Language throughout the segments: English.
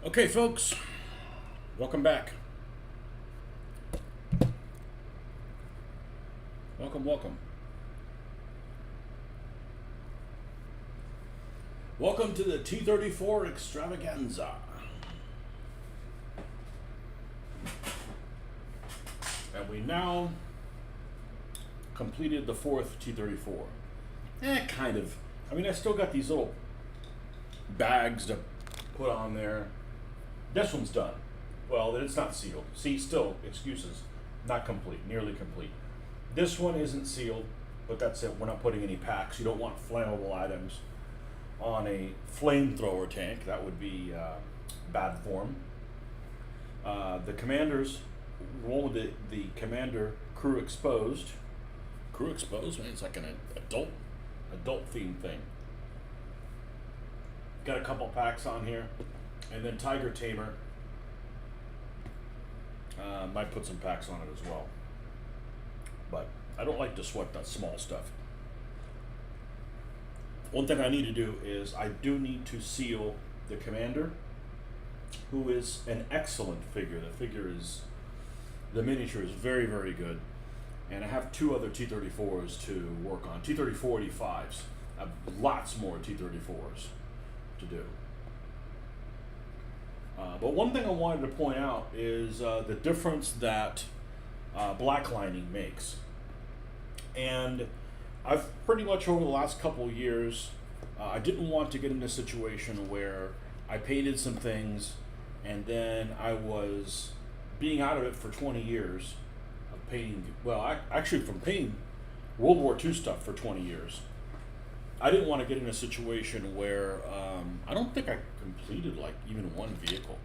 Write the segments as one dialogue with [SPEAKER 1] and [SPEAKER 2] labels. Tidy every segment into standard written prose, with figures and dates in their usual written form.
[SPEAKER 1] Okay, folks, welcome back. Welcome, welcome. Welcome to the T34 extravaganza. And we now completed the fourth T34. Kind of. I mean, I still got these little bags to put on there. This one's done. Well, it's not sealed. See, still, excuses. Not complete, nearly complete. This one isn't sealed, but that's it. We're not putting any packs. You don't want flammable items on a flamethrower tank. That would be bad form. The Commanders, one with the Commander crew exposed. Crew exposed? Man, it's like an adult themed thing. Got a couple packs on here. And then Tiger Tamer. Might put some packs on it as well. But I don't like to sweat that small stuff. One thing I need to do is I do need to seal the Commander, who is an excellent figure. The miniature is very, very good. And I have two other T-34s to work on. T-34-85s. I have lots more T-34s to do. But one thing I wanted to point out is the difference that black lining makes. And I've pretty much over the last couple of years, I didn't want to get in a situation where I painted some things and then I was being out of it for 20 years of painting, actually from painting World War II stuff for 20 years. I didn't want to get in a situation where I don't think I completed like even one vehicle.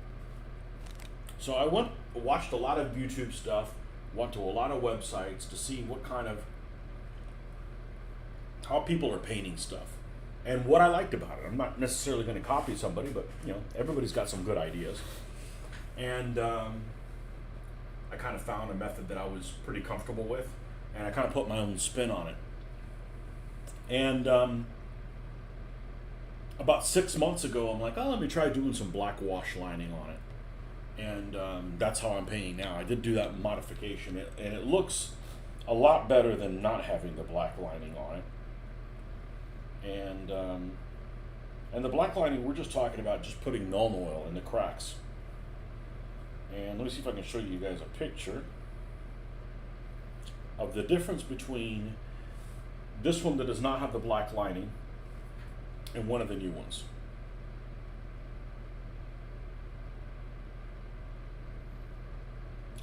[SPEAKER 1] So I watched a lot of YouTube stuff, went to a lot of websites to see what kind of, how people are painting stuff and what I liked about it. I'm not necessarily going to copy somebody, but everybody's got some good ideas. And I kind of found a method that I was pretty comfortable with, and I kind of put my own spin on it. And about 6 months ago, I'm like, let me try doing some black wash lining on it. And that's how I'm painting now. I did do that modification, and it looks a lot better than not having the black lining on it. And the black lining, we're just talking about just putting Nuln Oil in the cracks. And let me see if I can show you guys a picture of the difference between this one that does not have the black lining and one of the new ones.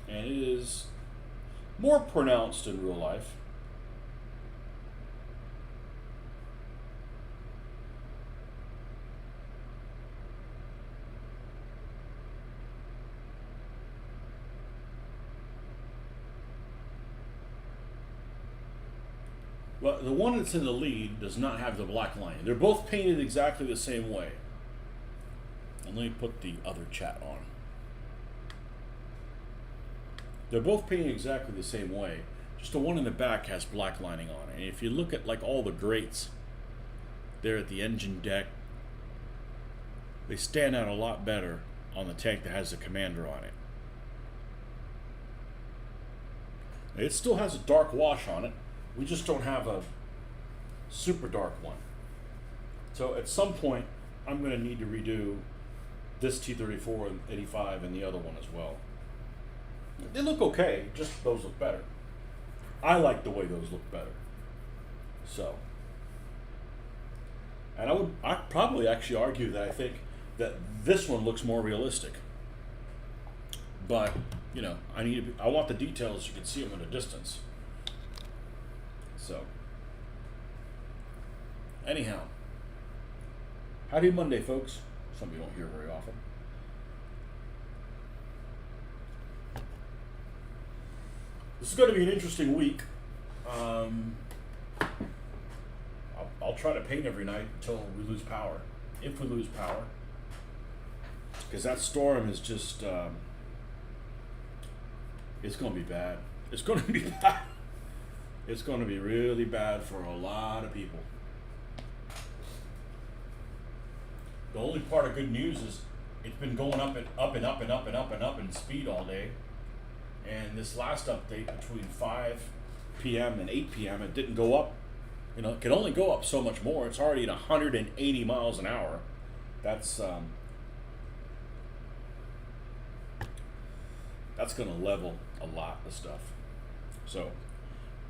[SPEAKER 1] And it is more pronounced in real life. Well, the one that's in the lead does not have the black lining. They're both painted exactly the same way. And let me put the other chat on. They're both painted exactly the same way. Just the one in the back has black lining on it. And if you look at like all the grates there at the engine deck, they stand out a lot better on the tank that has the Commander on it. It still has a dark wash on it. We just don't have a super dark one. So at some point, I'm going to need to redo this T-34 and 85 and the other one as well. They look okay, just those look better. I like the way those look better. So, and I'd probably actually argue that I think that this one looks more realistic. But, I want the details so you can see them at a distance. So, anyhow, howdy Monday, folks. Something you don't hear very often. This is going to be an interesting week. I'll try to paint every night until we lose power. If we lose power. Because that storm is just, it's going to be bad. It's going to be bad. It's going to be really bad for a lot of people. The only part of good news is it's been going up and up and up and up and up and up in speed all day. And this last update between 5 p.m. and 8 p.m. it didn't go up. You know, it can only go up so much more. It's already at 180 miles an hour. That's going to level a lot of stuff. So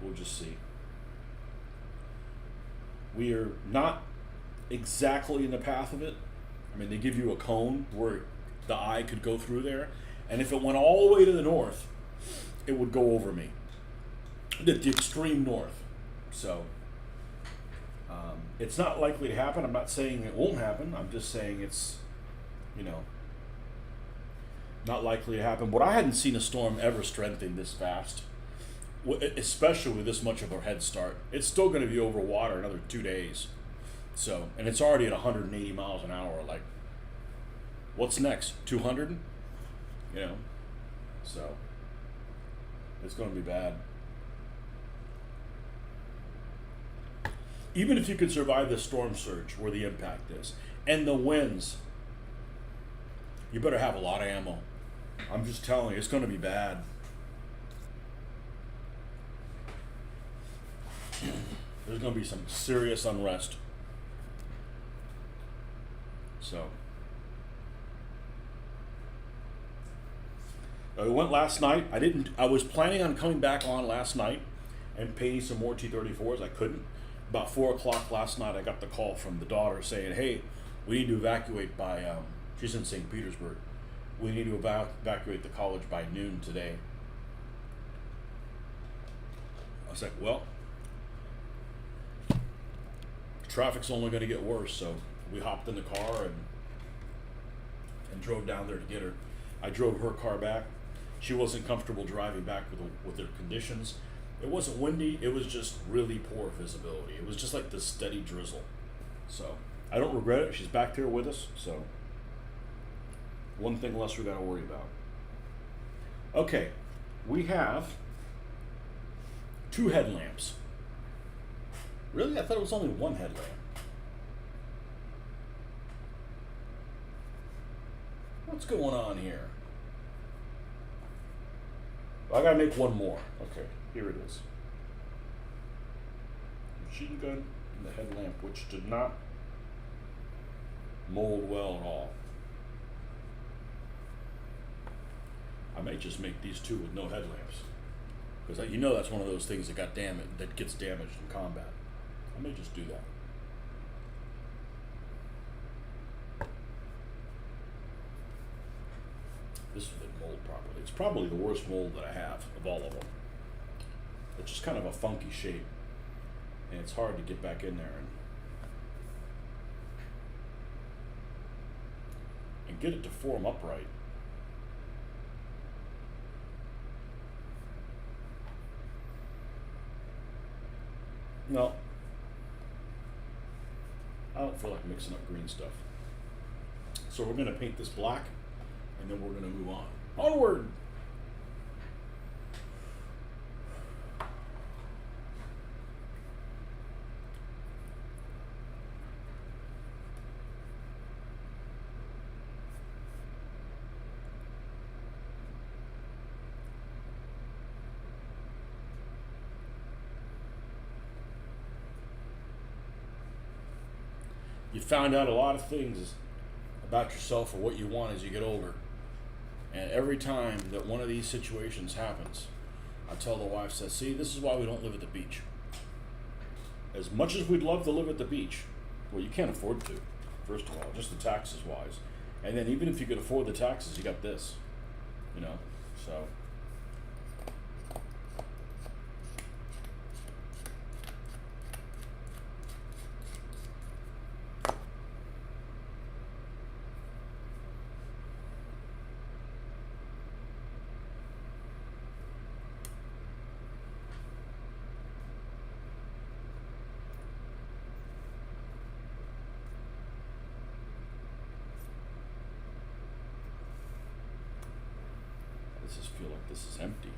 [SPEAKER 1] we'll just see. We are not exactly in the path of it. I mean, they give you a cone where the eye could go through there, and if it went all the way to the north, it would go over me. The extreme north. So it's not likely to happen. I'm not saying it won't happen. I'm just saying it's, you know, not likely to happen. But I hadn't seen a storm ever strengthen this fast, especially with this much of a head start. It's still going to be over water another 2 days. So, and it's already at 180 miles an hour. Like, what's next? 200? You know? So, it's going to be bad. Even if you could survive the storm surge where the impact is, and the winds, you better have a lot of ammo. I'm just telling you, it's going to be bad. There's going to be some serious unrest. So, I went last night. I was planning on coming back on last night and painting some more T-34s. I couldn't. About 4 o'clock last night, I got the call from the daughter saying, "Hey, we need to evacuate by." She's in St. Petersburg. We need to evacuate the college by noon today. I was like, "Well, traffic's only going to get worse." So we hopped in the car and drove down there to get her. I drove her car back. She wasn't comfortable driving back with the conditions. It wasn't windy. It was just really poor visibility. It was just like this steady drizzle. So I don't regret it. She's back there with us. So one thing less we got to worry about. Okay, we have 2 headlamps. Really? I thought it was only 1 headlamp. What's going on here? I gotta make 1 more. Okay, here it is. Machine gun and the headlamp, which did not mold well at all. I may just make these 2 with no headlamps, because you know that's one of those things that gets damaged in combat. I may just do that. This didn't mold properly. It's probably the worst mold that I have of all of them. It's just kind of a funky shape, and it's hard to get back in there and get it to form upright. No, I don't feel like mixing up green stuff. So we're going to paint this black, and then we're going to move on. Onward! You found out a lot of things about yourself or what you want as you get older. And every time that one of these situations happens, I tell the wife, see, this is why we don't live at the beach. As much as we'd love to live at the beach, well, you can't afford to, first of all, just the taxes wise. And then even if you could afford the taxes, you got this, so. I just feel like this is empty.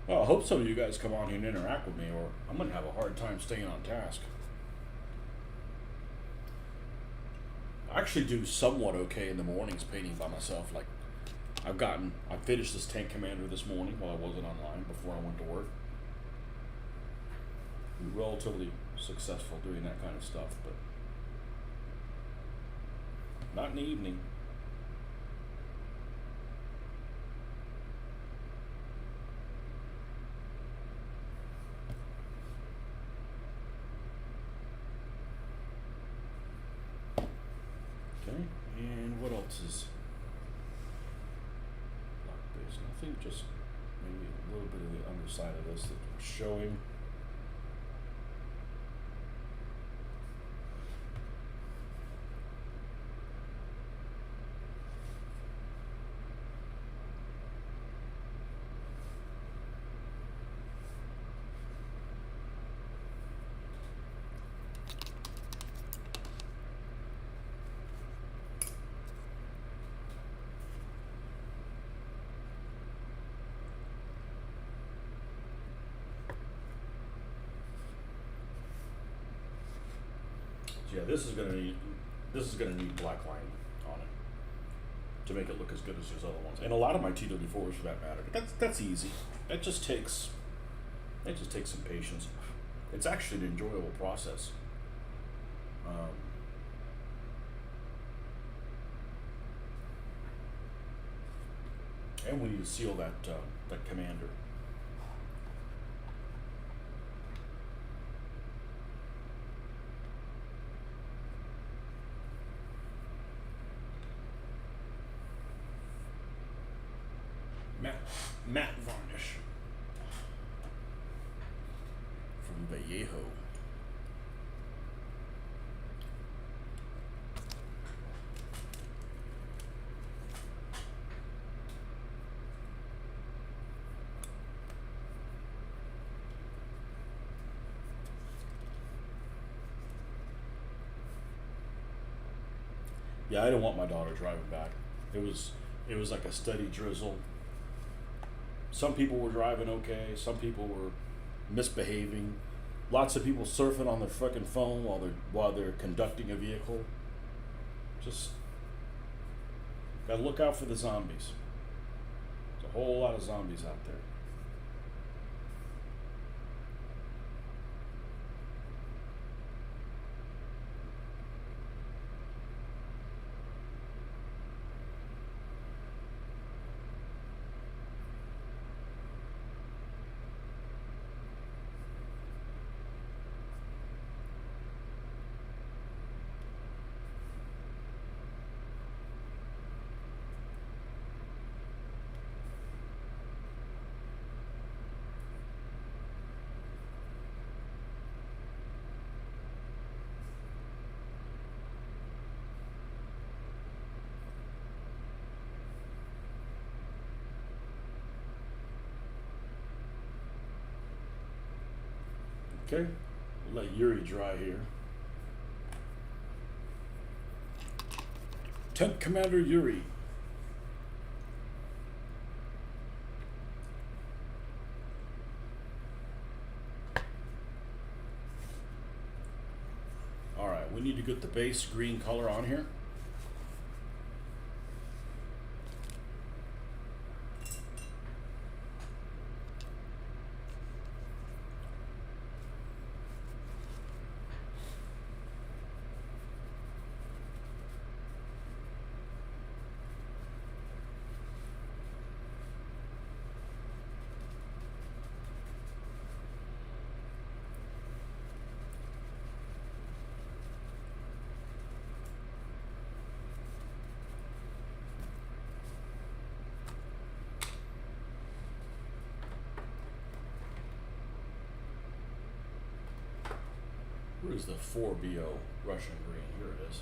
[SPEAKER 1] Well, I hope some of you guys come on here and interact with me, or I'm going to have a hard time staying on task. I actually do somewhat okay in the mornings painting by myself. Like I finished this Tank Commander this morning while I wasn't online before I went to work. Relatively successful doing that kind of stuff, but not in the evening. Okay, and what else is block base? Nothing, just maybe a little bit of the underside of this that we're showing. Yeah, this is gonna need black line on it to make it look as good as those other ones, and a lot of my TW4s for that matter. That's easy. That just takes some patience. It's actually an enjoyable process. And we need to seal that commander. Matte varnish from Vallejo. Yeah, I didn't want my daughter driving back. It was like a steady drizzle. Some people were driving okay. Some people were misbehaving. Lots of people surfing on their fucking phone while they're conducting a vehicle. Just gotta look out for the zombies. There's a whole lot of zombies out there. Okay, we'll let Yuri dry here. Tank Commander Yuri. Alright, we need to get the base green color on here. Where is the 4BO Russian green? Here it is.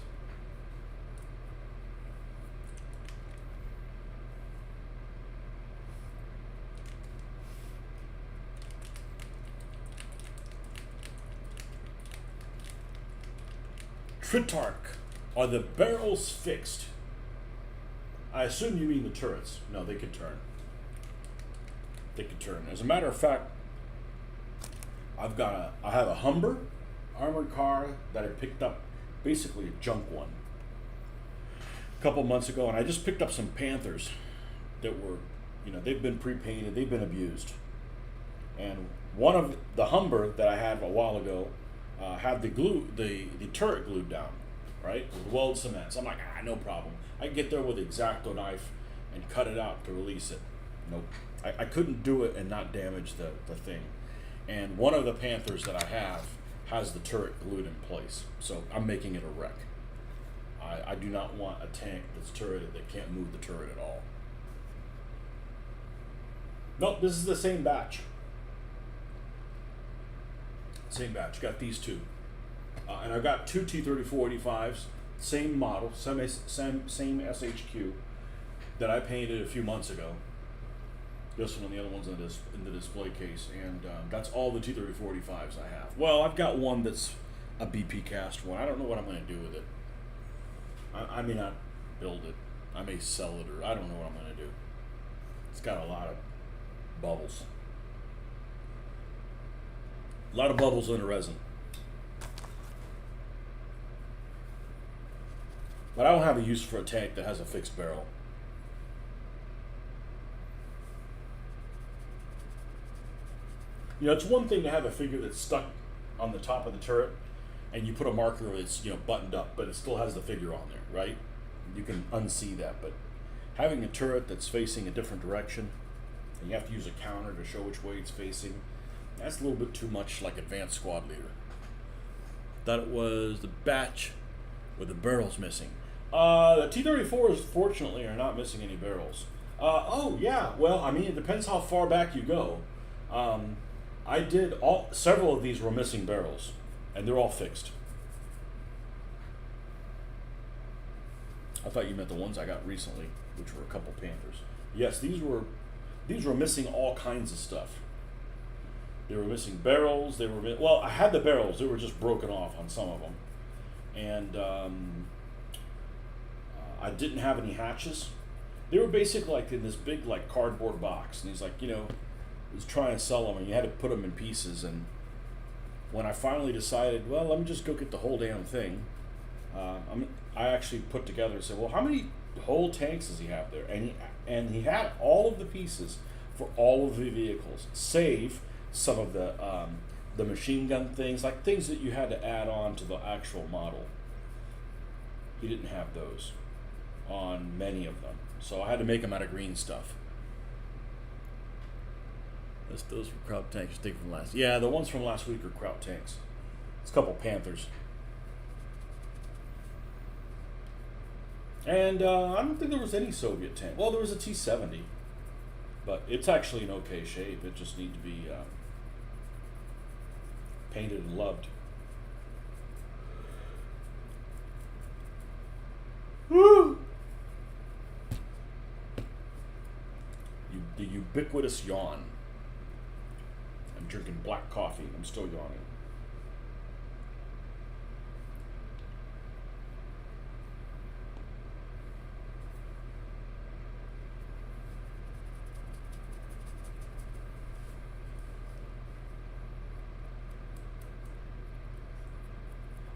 [SPEAKER 1] Tritarch. Are the barrels fixed? I assume you mean the turrets. No, they could turn. They could turn. As a matter of fact, I have a Humber armored car that I picked up, basically a junk one. a couple months ago, and I just picked up some Panthers that were, they've been pre-painted, they've been abused. And one of the Humber that I had a while ago had the turret glued down, right, with weld cement. So I'm like, no problem. I can get there with the X-Acto knife and cut it out to release it. Nope. I couldn't do it and not damage the thing. And one of the Panthers that I have has the turret glued in place. So I'm making it a wreck. I do not want a tank that's turreted that can't move the turret at all. Nope, this is the same batch. Same batch. Got these two. And I've got two T-3485s, same model, same SHQ, that I painted a few months ago. This one and the other one's in the display case. And that's all the T-3485s I have. Well, I've got one that's a BP cast one. I don't know what I'm going to do with it. I may not build it. I may sell it, or I don't know what I'm going to do. It's got a lot of bubbles. A lot of bubbles in the resin. But I don't have a use for a tank that has a fixed barrel. It's one thing to have a figure that's stuck on the top of the turret, and you put a marker that's buttoned up, but it still has the figure on there, right? You can unsee that, but having a turret that's facing a different direction, and you have to use a counter to show which way it's facing, that's a little bit too much like Advanced Squad Leader. Thought it was the batch with the barrels missing. The T-34s, fortunately, are not missing any barrels. Oh, yeah, well, I mean, it depends how far back you go. I did several of these were missing barrels, and they're all fixed. I thought you meant the ones I got recently, which were a couple Panthers. Yes, these were missing all kinds of stuff. They were missing barrels. Well, I had the barrels. They were just broken off on some of them, and I didn't have any hatches. They were basically like in this big cardboard box, and he's like, was trying to sell them, and you had to put them in pieces. And when I finally decided, well, let me just go get the whole damn thing, I actually put together and said, well, how many whole tanks does he have there? And he had all of the pieces for all of the vehicles, save some of the machine gun things, like things that you had to add on to the actual model. He didn't have those on many of them, so I had to make them out of green stuff. Those were Kraut tanks. You think from last? Yeah, the ones from last week are Kraut tanks. It's a couple Panthers. And I don't think there was any Soviet tank. Well, there was a T-70, but it's actually in okay shape. It just needs to be painted and loved. Woo! The ubiquitous yawn. I'm drinking black coffee. I'm still yawning.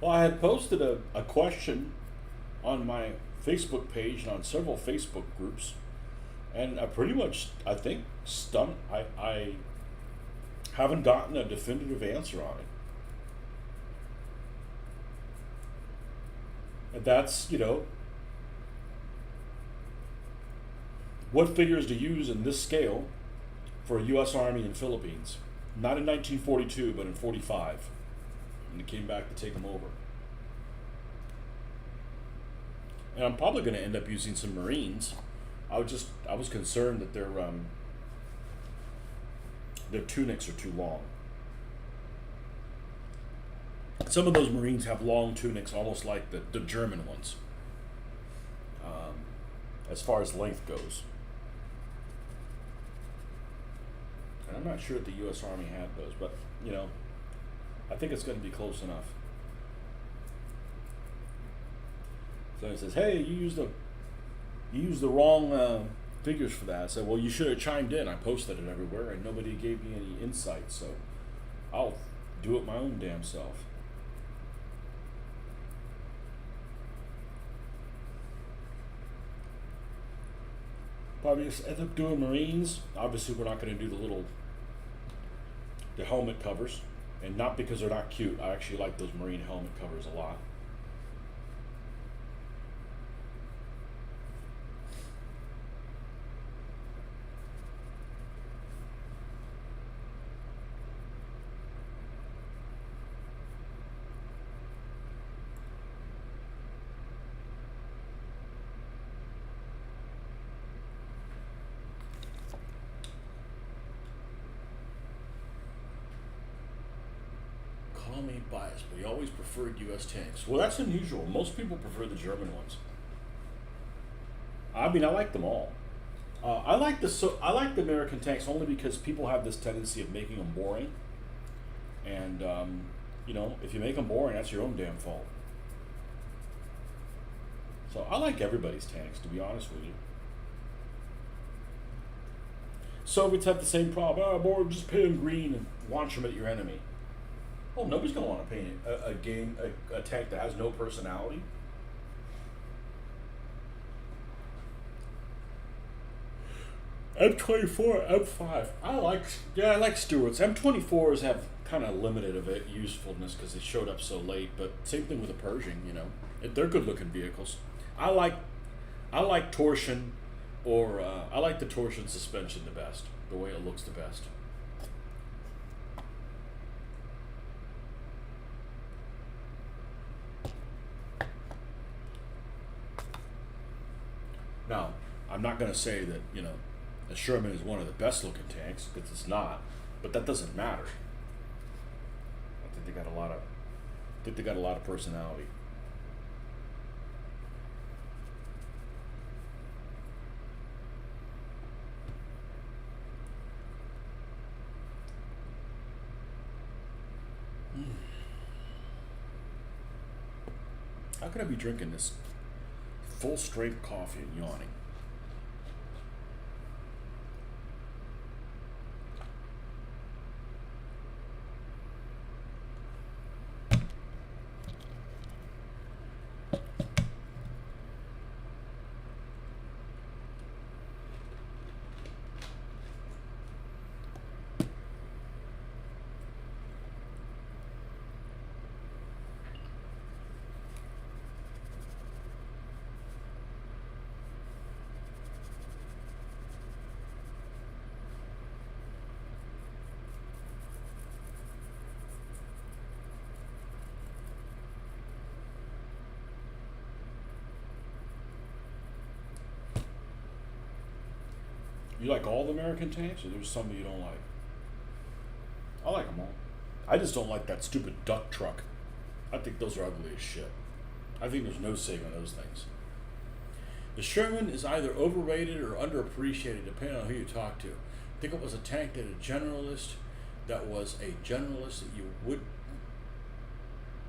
[SPEAKER 1] Well, I had posted a question on my Facebook page and on several Facebook groups, and I pretty much, I think, I haven't gotten a definitive answer on it. And that's, what figures to use in this scale for a U.S. Army in Philippines. Not in 1942, but in 45. And it came back to take them over. And I'm probably going to end up using some Marines. I was concerned that their tunics are too long. Some of those Marines have long tunics, almost like the German ones, as far as length goes. And I'm not sure if the U.S. Army had those, but I think it's going to be close enough. So he says, "Hey, you used the wrong figures for that." I said, "Well, you should have chimed in. I posted it everywhere, and nobody gave me any insight. So I'll do it my own damn self." Probably just end up doing Marines. Obviously, we're not going to do the helmet covers, and not because they're not cute. I actually like those Marine helmet covers a lot. Call me biased, but he always preferred U.S. tanks. Well, that's unusual. Most people prefer the German ones. I mean, I like them all. I like the American tanks only because people have this tendency of making them boring, and if you make them boring, that's your own damn fault. So I like everybody's tanks, to be honest with you. Soviets have the same problem. Oh, boy, just paint them green and launch them at your enemy. Oh, nobody's gonna want to paint a tank that has no personality. M24, M5. I like Stewart's. M24s have kind of limited of it usefulness because they showed up so late. But same thing with the Pershing. They're good looking vehicles. I like torsion, or I like the torsion suspension the best. The way it looks the best. Now, I'm not going to say that the Sherman is one of the best looking tanks because it's not, but that doesn't matter. I think they got a lot of personality. How could I be drinking this full strength coffee and yawning? You like all the American tanks, or there's some that you don't like? I like them all. I just don't like that stupid duck truck. I think those are ugly as shit. I think there's no saving those things. The Sherman is either overrated or underappreciated, depending on who you talk to. I think it was a tank that was a generalist that you would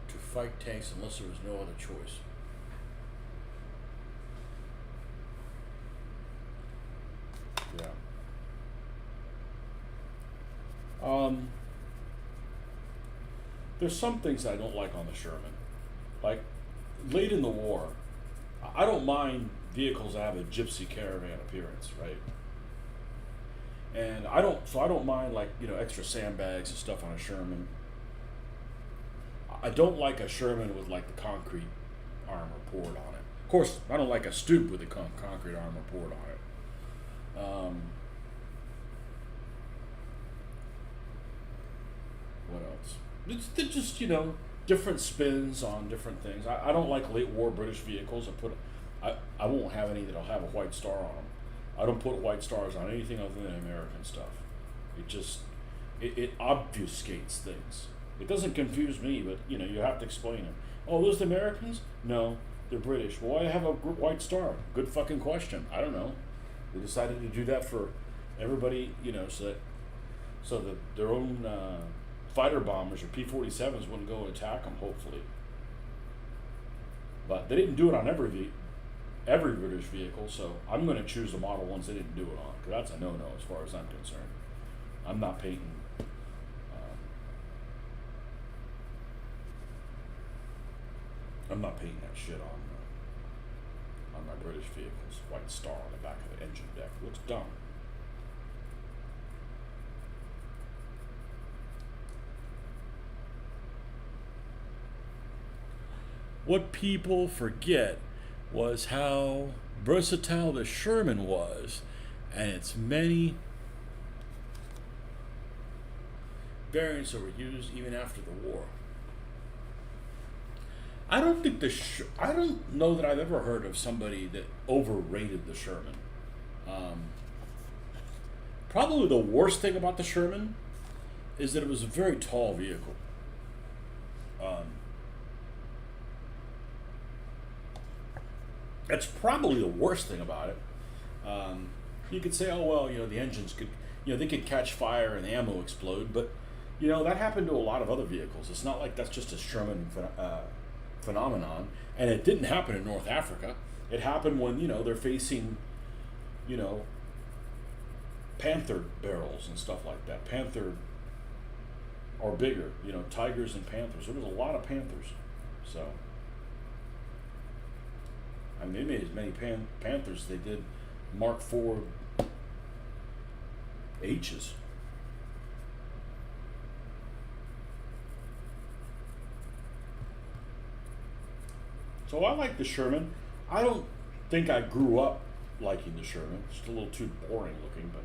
[SPEAKER 1] to fight tanks unless there was no other choice. Yeah. There's some things I don't like on the Sherman. Like, late in the war, I don't mind vehicles that have a gypsy caravan appearance, right? And I don't mind extra sandbags and stuff on a Sherman. I don't like a Sherman with like the concrete armor poured on it. Of course, I don't like a stoop with the concrete armor poured on it. What else? They're just different spins on different things. I don't like late war British vehicles. I won't have any that'll have a white star on them. I don't put white stars on anything other than American stuff. It obfuscates things. It doesn't confuse me, but you have to explain it. Oh, those the Americans? No, they're British. Well, why have a white star? Good fucking question. I don't know. They decided to do that for everybody, so that their own fighter bombers or P-47s wouldn't go and attack them. Hopefully, but they didn't do it on every British vehicle. So I'm going to choose the model ones they didn't do it on, because that's a no-no as far as I'm concerned. I'm not painting. I'm not painting that shit on. on my British vehicles. White star on the back of the engine deck. Looks dumb. What people forget was how versatile the Sherman was and its many variants that were used even after the war. I don't think I don't know that I've ever heard of somebody that overrated the Sherman. Um, Probably the worst thing about the Sherman is that it was a very tall vehicle. Um, that's probably the worst thing about it. You could say, oh well, the engines could, they could catch fire and the ammo explode, but that happened to a lot of other vehicles. It's not like that's just a Sherman phenomenon, and it didn't happen in North Africa. It happened when they're facing, you know, Panther barrels and stuff like that. Panther or bigger, Tigers and Panthers. There was a lot of Panthers, so I mean they made as many Panthers as they did Mark IV H's. So I like the Sherman. I don't think I grew up liking the Sherman. It's just a little too boring looking, but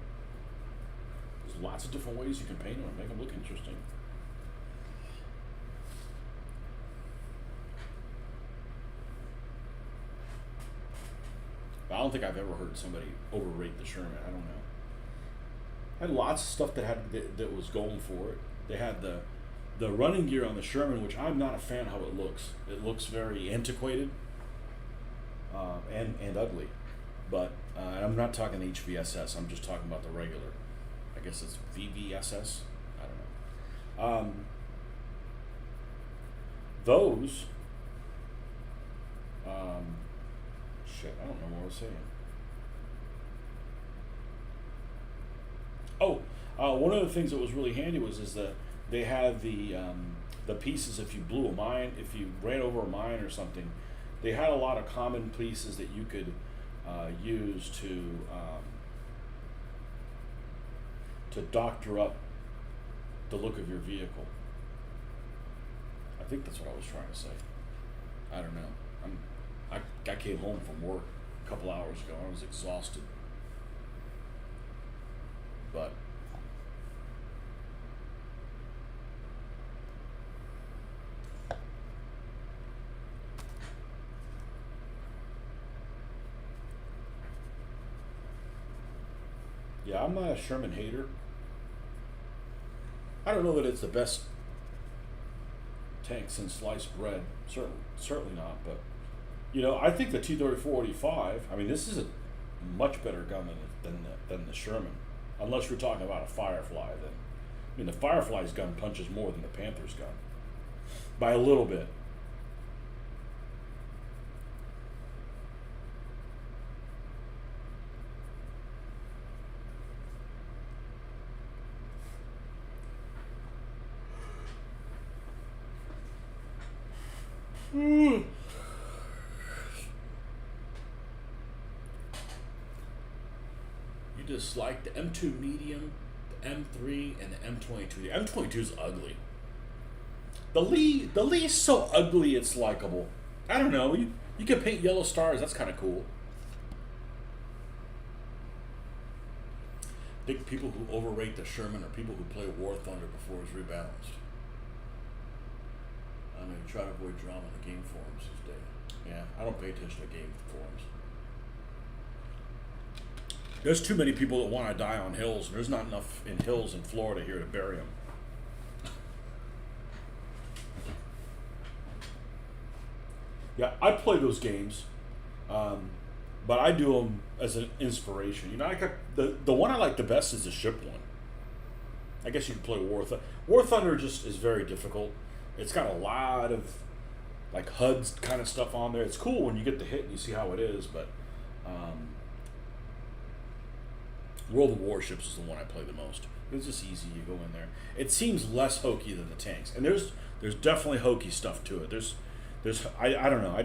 [SPEAKER 1] there's lots of different ways you can paint them and make them look interesting. I don't think I've ever heard somebody overrate the Sherman. I don't know. Had lots of stuff that was going for it. They had the running gear on the Sherman, which I'm not a fan of how it looks. It looks very antiquated and ugly. But I'm not talking HVSS. I'm just talking about the regular. I guess it's VVSS. I don't know. Those. Shit, I don't know what I was saying. Oh, one of the things that was really handy is that they had the pieces. If you blew a mine, if you ran over a mine or something, they had a lot of common pieces that you could use to doctor up the look of your vehicle. I think that's what I was trying to say. I don't know. I came home from work a couple hours ago. I was exhausted. But yeah, I'm not a Sherman hater. I don't know that it's the best tank since sliced bread. Certainly not. But I think the T-34-85. I mean, this is a much better gun than the Sherman, unless you're talking about a Firefly. Then, I mean, the Firefly's gun punches more than the Panther's gun by a little bit. You just like the M2 medium, the M3, and the M22. The M22 is ugly. The Lee is so ugly it's likable. I don't know. You can paint yellow stars. That's kind of cool. I think people who overrate the Sherman are people who play War Thunder before it's rebalanced. I mean, try to avoid drama in the game forums these days. Yeah, I don't pay attention to game forums. There's too many people that want to die on hills, and there's not enough in hills in Florida here to bury them. Yeah, I play those games, but I do them as an inspiration. I got the one I like the best is the ship one. I guess you can play War Thunder. War Thunder just is very difficult. It's got a lot of like HUD kind of stuff on there. It's cool when you get the hit and you see how it is, but World of Warships is the one I play the most. It's just easy. You go in there. It seems less hokey than the tanks, and there's definitely hokey stuff to it. There's I don't know.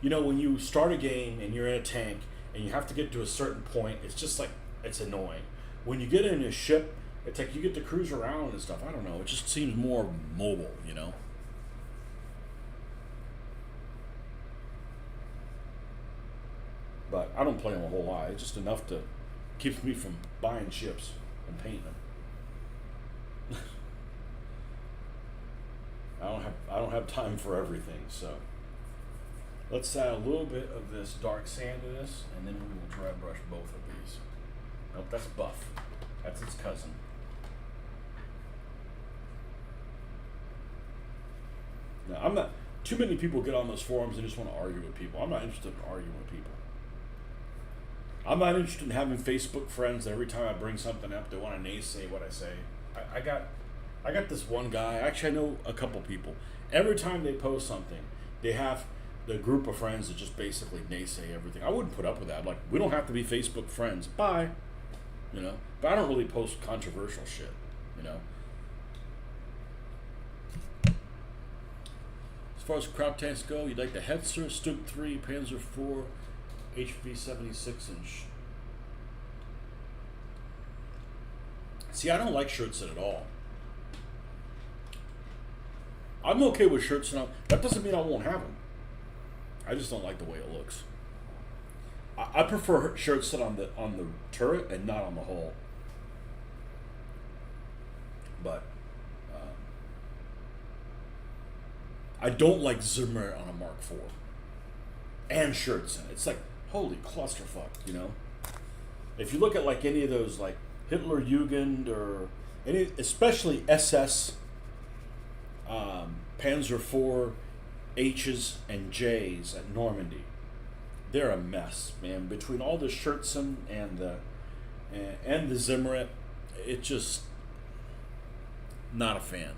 [SPEAKER 1] You know, when you start a game and you're in a tank and you have to get to a certain point, it's just like, it's annoying. When you get in a ship, it's like you get to cruise around and stuff. I don't know. It just seems more mobile, you know? But I don't play them a whole lot. It's just enough to keep me from buying ships and painting them. I don't have time for everything, so let's add a little bit of this dark sand to this, and then we will dry brush both of these. Nope, that's buff. That's its cousin. Now, I'm not. Too many people get on those forums and just want to argue with people. I'm not interested in arguing with people. I'm not interested in having Facebook friends that every time I bring something up, they want to naysay what I say. I got this one guy. Actually, I know a couple people. Every time they post something, they have the group of friends that just basically naysay everything. I wouldn't put up with that. Like, we don't have to be Facebook friends. Bye. You know? But I don't really post controversial shit. You know? As far as crowd tanks go, you'd like the Hetzer, Stug 3, Panzer 4, HV 76 inch. See, I don't like Scherzen at all. I'm okay with Scherzen. That doesn't mean I won't have them. I just don't like the way it looks. I prefer Scherzen on the turret and not on the hull. But I don't like Zimmer on a Mark IV and Scherzen. It's like, holy clusterfuck, you know. If you look at like any of those like Hitler Jugend or any, especially SS Panzer IV H's and J's at Normandy, they're a mess, man. Between all the Scherzen and the Zimmerit, it just not a fan.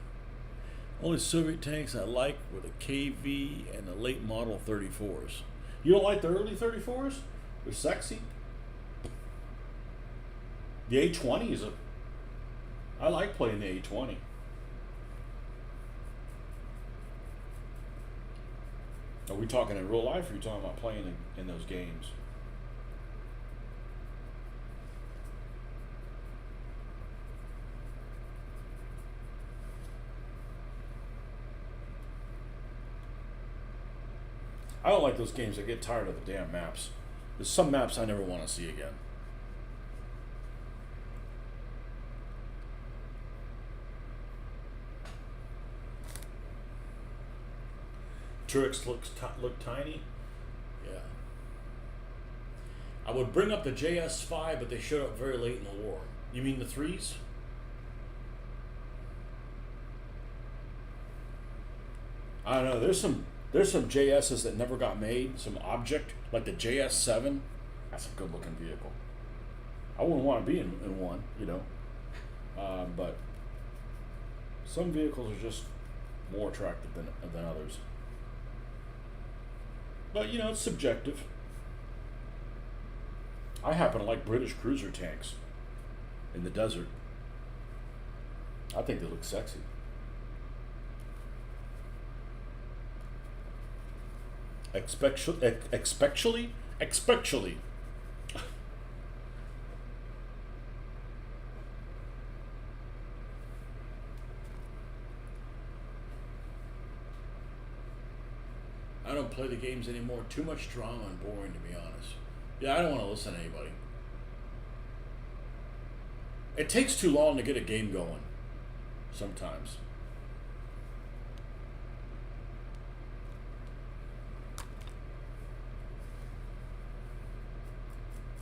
[SPEAKER 1] Only Soviet tanks I like were the KV and the late model 34s. You don't like the early 34s? They're sexy. The A20 is I like playing the A20. Are we talking in real life, or are you talking about playing in those games? I don't like those games. I get tired of the damn maps. There's some maps I never want to see again. Turks look tiny. Yeah. I would bring up the JS5, but they showed up very late in the war. You mean the threes? I don't know. There's some JSs that never got made. Some object like the JS7. That's a good looking vehicle. I wouldn't want to be in one, you know. But some vehicles are just more attractive than others. But, you know, it's subjective. I happen to like British cruiser tanks in the desert. I think they look sexy. Expectually? I don't play the games anymore. Too much drama and boring, to be honest. Yeah, I don't want to listen to anybody. It takes too long to get a game going. Sometimes.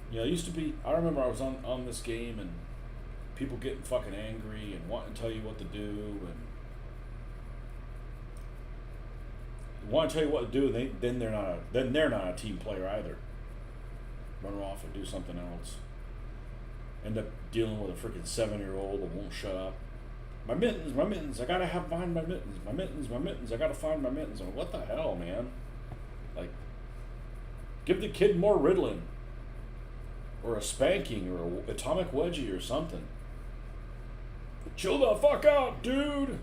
[SPEAKER 1] Yeah, it used to be. I remember I was on this game and people getting fucking angry and wanting to tell you what to do and want to tell you what to do, and then they're not a team player either. Run off and do something else. End up dealing with a freaking 7-year-old that won't shut up. My mittens. I gotta find my mittens. My mittens. I gotta find my mittens. I'm like, what the hell, man? Like, give the kid more Ritalin, or a spanking, or a atomic wedgie, or something. Chill the fuck out, dude.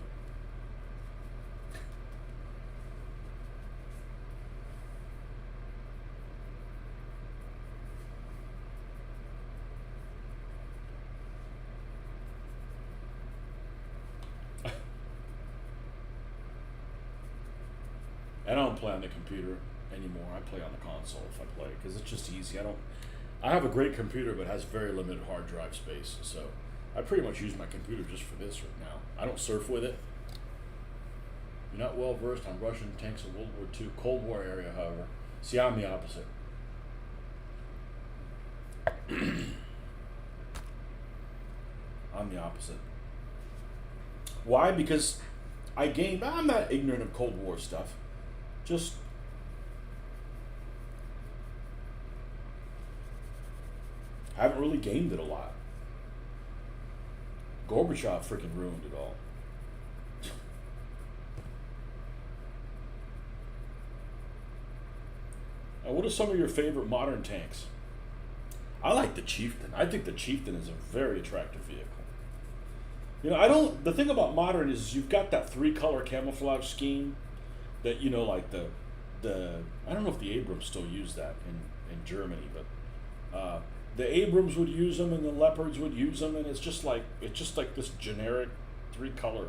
[SPEAKER 1] And I don't play on the computer anymore. I play on the console if I play because it's just easy. I have a great computer but has very limited hard drive space, so I pretty much use my computer just for this right now. I don't surf with it. You're not well versed on Russian tanks of World War II, Cold War area, however. See, I'm the opposite. I'm the opposite. Why? Because I'm not ignorant of Cold War stuff. Just haven't really gamed it a lot. Gorbachev freaking ruined it all. What are some of your favorite modern tanks? I like the Chieftain. I think the Chieftain is a very attractive vehicle. The thing about modern is you've got that 3-color camouflage scheme that, like the I don't know if the Abrams still use that in Germany, but the Abrams would use them and the Leopards would use them, and it's just like this generic 3-color.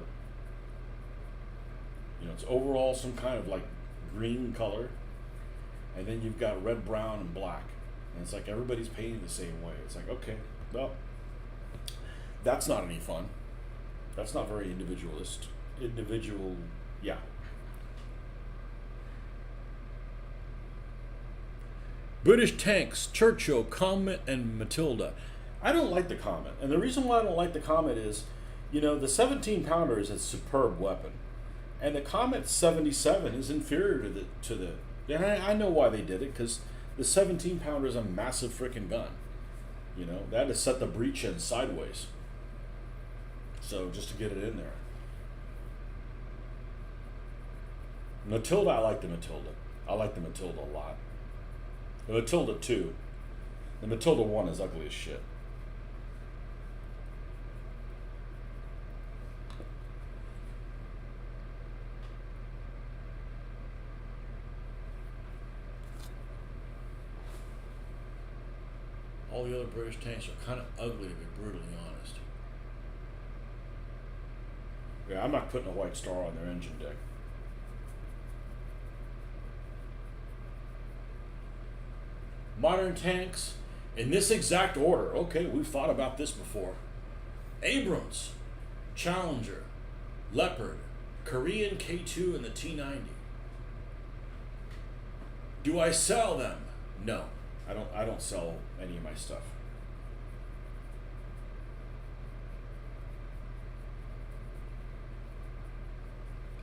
[SPEAKER 1] It's overall some kind of like green color, and then you've got red, brown, and black, and it's like everybody's painting the same way. It's like, okay, well, that's not any fun. That's not very individual, yeah. British tanks, Churchill, Comet, and Matilda. I don't like the Comet, and the reason why I don't like the Comet is, the 17-pounder is a superb weapon, and the Comet 77 is inferior to the. And I know why they did it, because the 17-pounder is a massive freaking gun. They had to set the breech in sideways. So just to get it in there. Matilda, I like the Matilda. I like the Matilda a lot. The Matilda 2. The Matilda 1 is ugly as shit. All the other British tanks are kind of ugly, to be brutally honest. Yeah, I'm not putting a white star on their engine deck. Modern tanks, in this exact order. Okay, we've thought about this before. Abrams, Challenger, Leopard, Korean K2, and the T90. Do I sell them? No, I don't sell any of my stuff.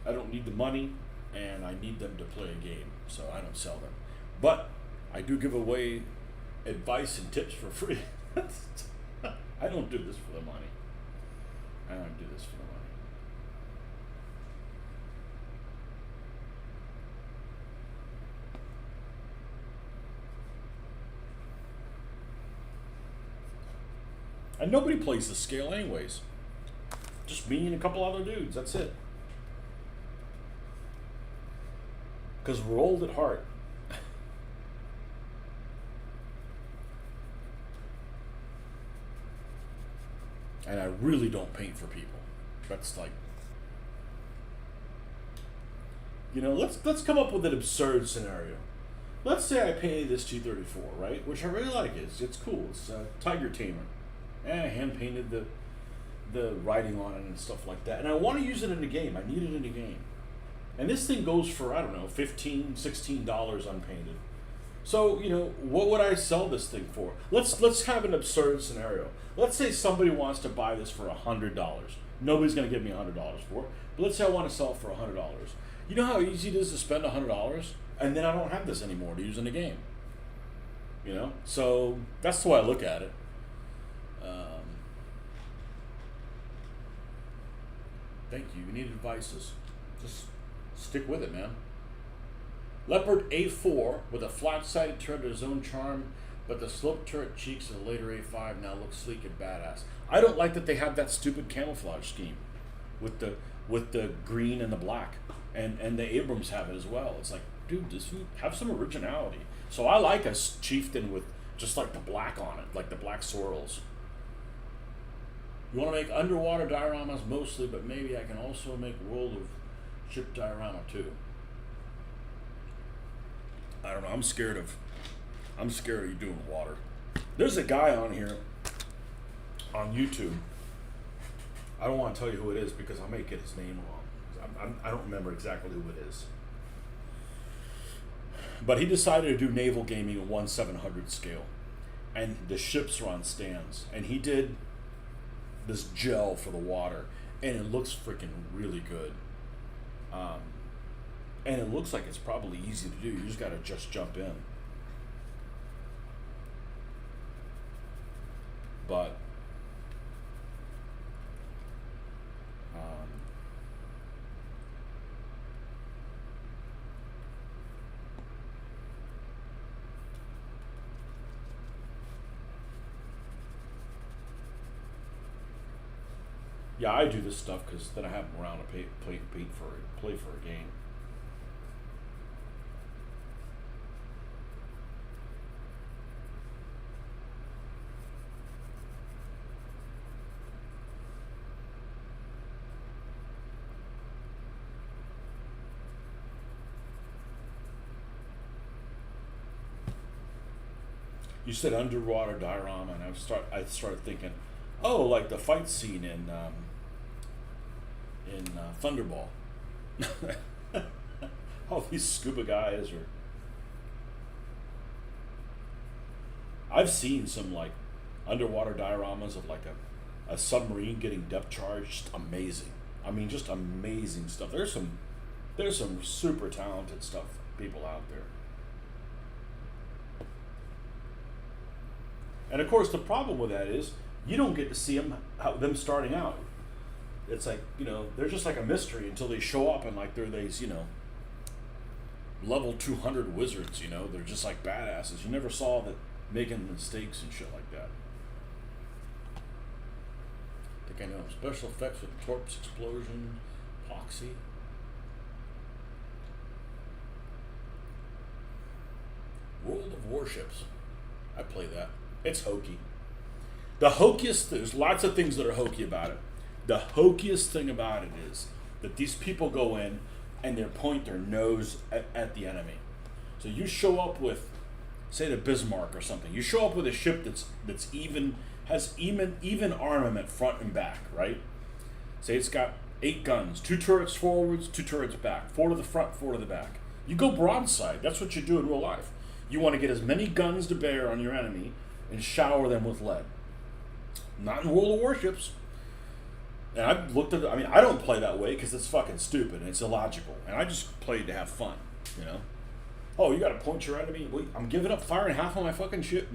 [SPEAKER 1] I don't need the money, and I need them to play a game, so I don't sell them. But I do give away advice and tips for free. I don't do this for the money. I don't do this for the money. And nobody plays the scale anyways. Just me and a couple other dudes, that's it. Because we're old at heart. And I really don't paint for people. That's like, let's come up with an absurd scenario. Let's say I painted this T-34, right? Which I really like. It's cool. It's a Tiger Tamer. And I hand painted the writing on it and stuff like that. And I want to use it in a game. I need it in a game. And this thing goes for, I don't know, $15, $16 unpainted. So, what would I sell this thing for? Let's have an absurd scenario. Let's say somebody wants to buy this for $100. Nobody's going to give me $100 for it. But let's say I want to sell it for $100. You know how easy it is to spend $100? And then I don't have this anymore to use in the game. So that's the way I look at it. Thank you. You need advices. Just stick with it, man. Leopard A4 with a flat-sided turret has its own charm, but the sloped turret cheeks of the later A5 now look sleek and badass. I don't like that they have that stupid camouflage scheme with the green and the black, and the Abrams have it as well. It's like, dude, just have some originality. So I like a Chieftain with just like the black on it, like the black swirls. You want to make underwater dioramas mostly, but maybe I can also make world of ship diorama too. I don't know. I'm scared of you doing water. There's a guy on here on YouTube. I don't want to tell you who it is because I may get his name wrong. I don't remember exactly who it is. But he decided to do naval gaming at 1/700 scale. And the ships are on stands. And he did this gel for the water. And it looks freaking really good. And it looks like it's probably easy to do. You just got to just jump in. But yeah, I do this stuff because then I have them around to play for a game. You said underwater diorama, and I started thinking, oh, like the fight scene in Thunderball. All these scuba guys are. I've seen some like underwater dioramas of like a submarine getting depth charged. Just amazing. I mean, just amazing stuff. There's some super talented stuff people out there. And of course, the problem with that is you don't get to see them starting out. It's like, they're just like a mystery until they show up and like they're these, level 200 wizards, they're just like badasses. You never saw that making mistakes and shit like that. I think I know. Special effects with corpse explosion, epoxy. World of Warships. I play that. It's hokey. There's lots of things that are hokey about it. The hokiest thing about it is that these people go in and they point their nose at the enemy. So you show up with, say, the Bismarck or something. You show up with a ship that's has even armament front and back, right? Say it's got 8 guns, 2 turrets forwards, 2 turrets back, 4 to the front, 4 to the back. You go broadside. That's what you do in real life. You want to get as many guns to bear on your enemy and shower them with lead. Not in World of Warships. And I've looked at I don't play that way because it's fucking stupid and it's illogical. And I just play to have fun, Oh, you got to point your enemy. Wait, I'm giving up firing half of my fucking shit,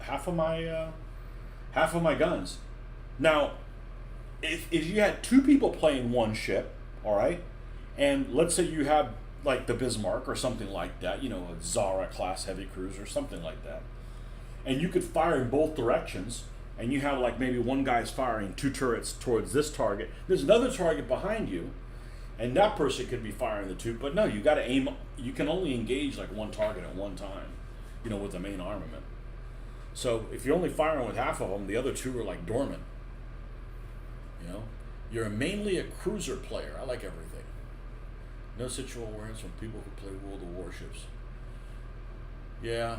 [SPEAKER 1] half of my guns. Now, if you had 2 people playing one ship, all right, and let's say you have like the Bismarck or something like that, a Zara class heavy cruiser or something like that, and you could fire in both directions. And you have like maybe one guy's firing 2 turrets towards this target. There's another target behind you, and that person could be firing the 2. But no, you got to aim. You can only engage like one target at one time, with the main armament. So if you're only firing with half of them, the other 2 are like dormant. You're mainly a cruiser player. I like everything. No situational awareness from people who play World of Warships. Yeah.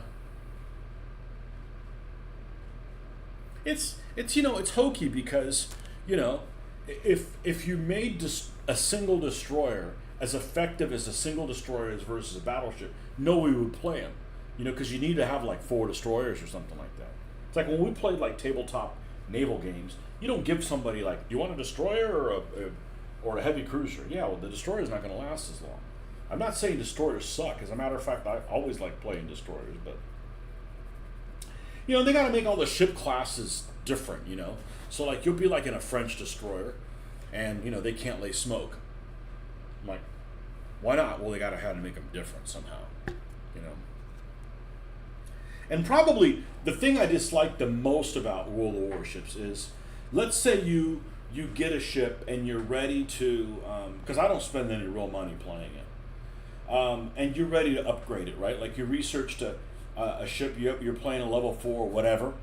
[SPEAKER 1] It's hokey because, if you made a single destroyer as effective as a single destroyer is versus a battleship, nobody would play them, because you need to have like 4 destroyers or something like that. It's like when we played like tabletop naval games, you don't give somebody like, do you want a destroyer or a heavy cruiser? Yeah, well, the destroyer's not going to last as long. I'm not saying destroyers suck. As a matter of fact, I always like playing destroyers, but they got to make all the ship classes different, So like you'll be like in a French destroyer, and they can't lay smoke. I'm like, why not? Well, they got to have to make them different somehow, And probably the thing I dislike the most about World of Warships is, let's say you get a ship and you're ready to, because I don't spend any real money playing it, and you're ready to upgrade it, right? Like you researched a ship, you're playing a level 4 or whatever,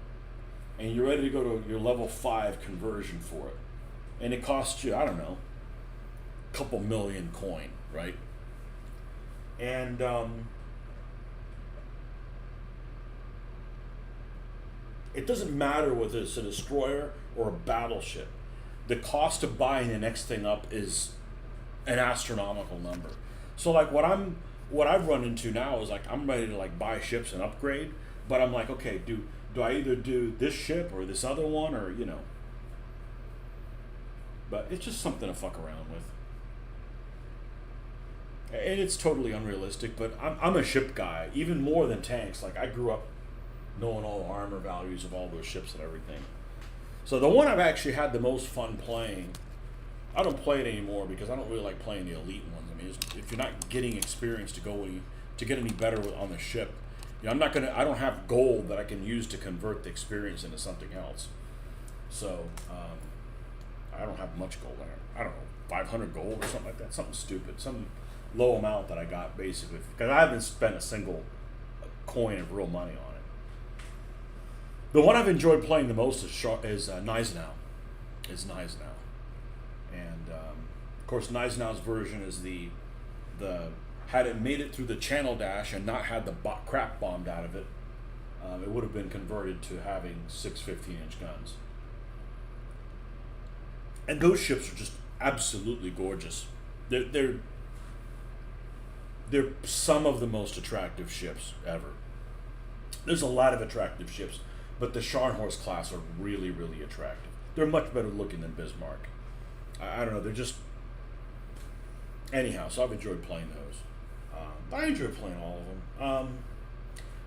[SPEAKER 1] and you're ready to go to your level 5 conversion for it. And it costs you, I don't know, a couple million coin, right? And It doesn't matter whether it's a destroyer or a battleship. The cost of buying the next thing up is an astronomical number. So like what I've run into now is like I'm ready to like buy ships and upgrade, but I'm like, okay, do I either do this ship or this other one, or you know. But it's just something to fuck around with. And it's totally unrealistic, but I'm a ship guy, even more than tanks. Like I grew up knowing all the armor values of all those ships and everything. So the one I've actually had the most fun playing, I don't play it anymore because I don't really like playing the elite ones. I mean, if you're not getting experience to get any better on the ship, you know, I don't have gold that I can use to convert the experience into something else. So I don't have much gold. I don't know, 500 gold or something like that, something stupid, some low amount that I got basically because I haven't spent a single coin of real money on it. The one I've enjoyed playing the most is Gneisenau. And of course, Gneisenau's version is the had it made it through the channel dash and not had the crap bombed out of it, it would have been converted to having 6 15-inch guns. And those ships are just absolutely gorgeous. They're some of the most attractive ships ever. There's a lot of attractive ships, but the Scharnhorst class are really, really attractive. They're much better looking than Bismarck. I don't know, they're just... Anyhow, so I've enjoyed playing those. I enjoy playing all of them.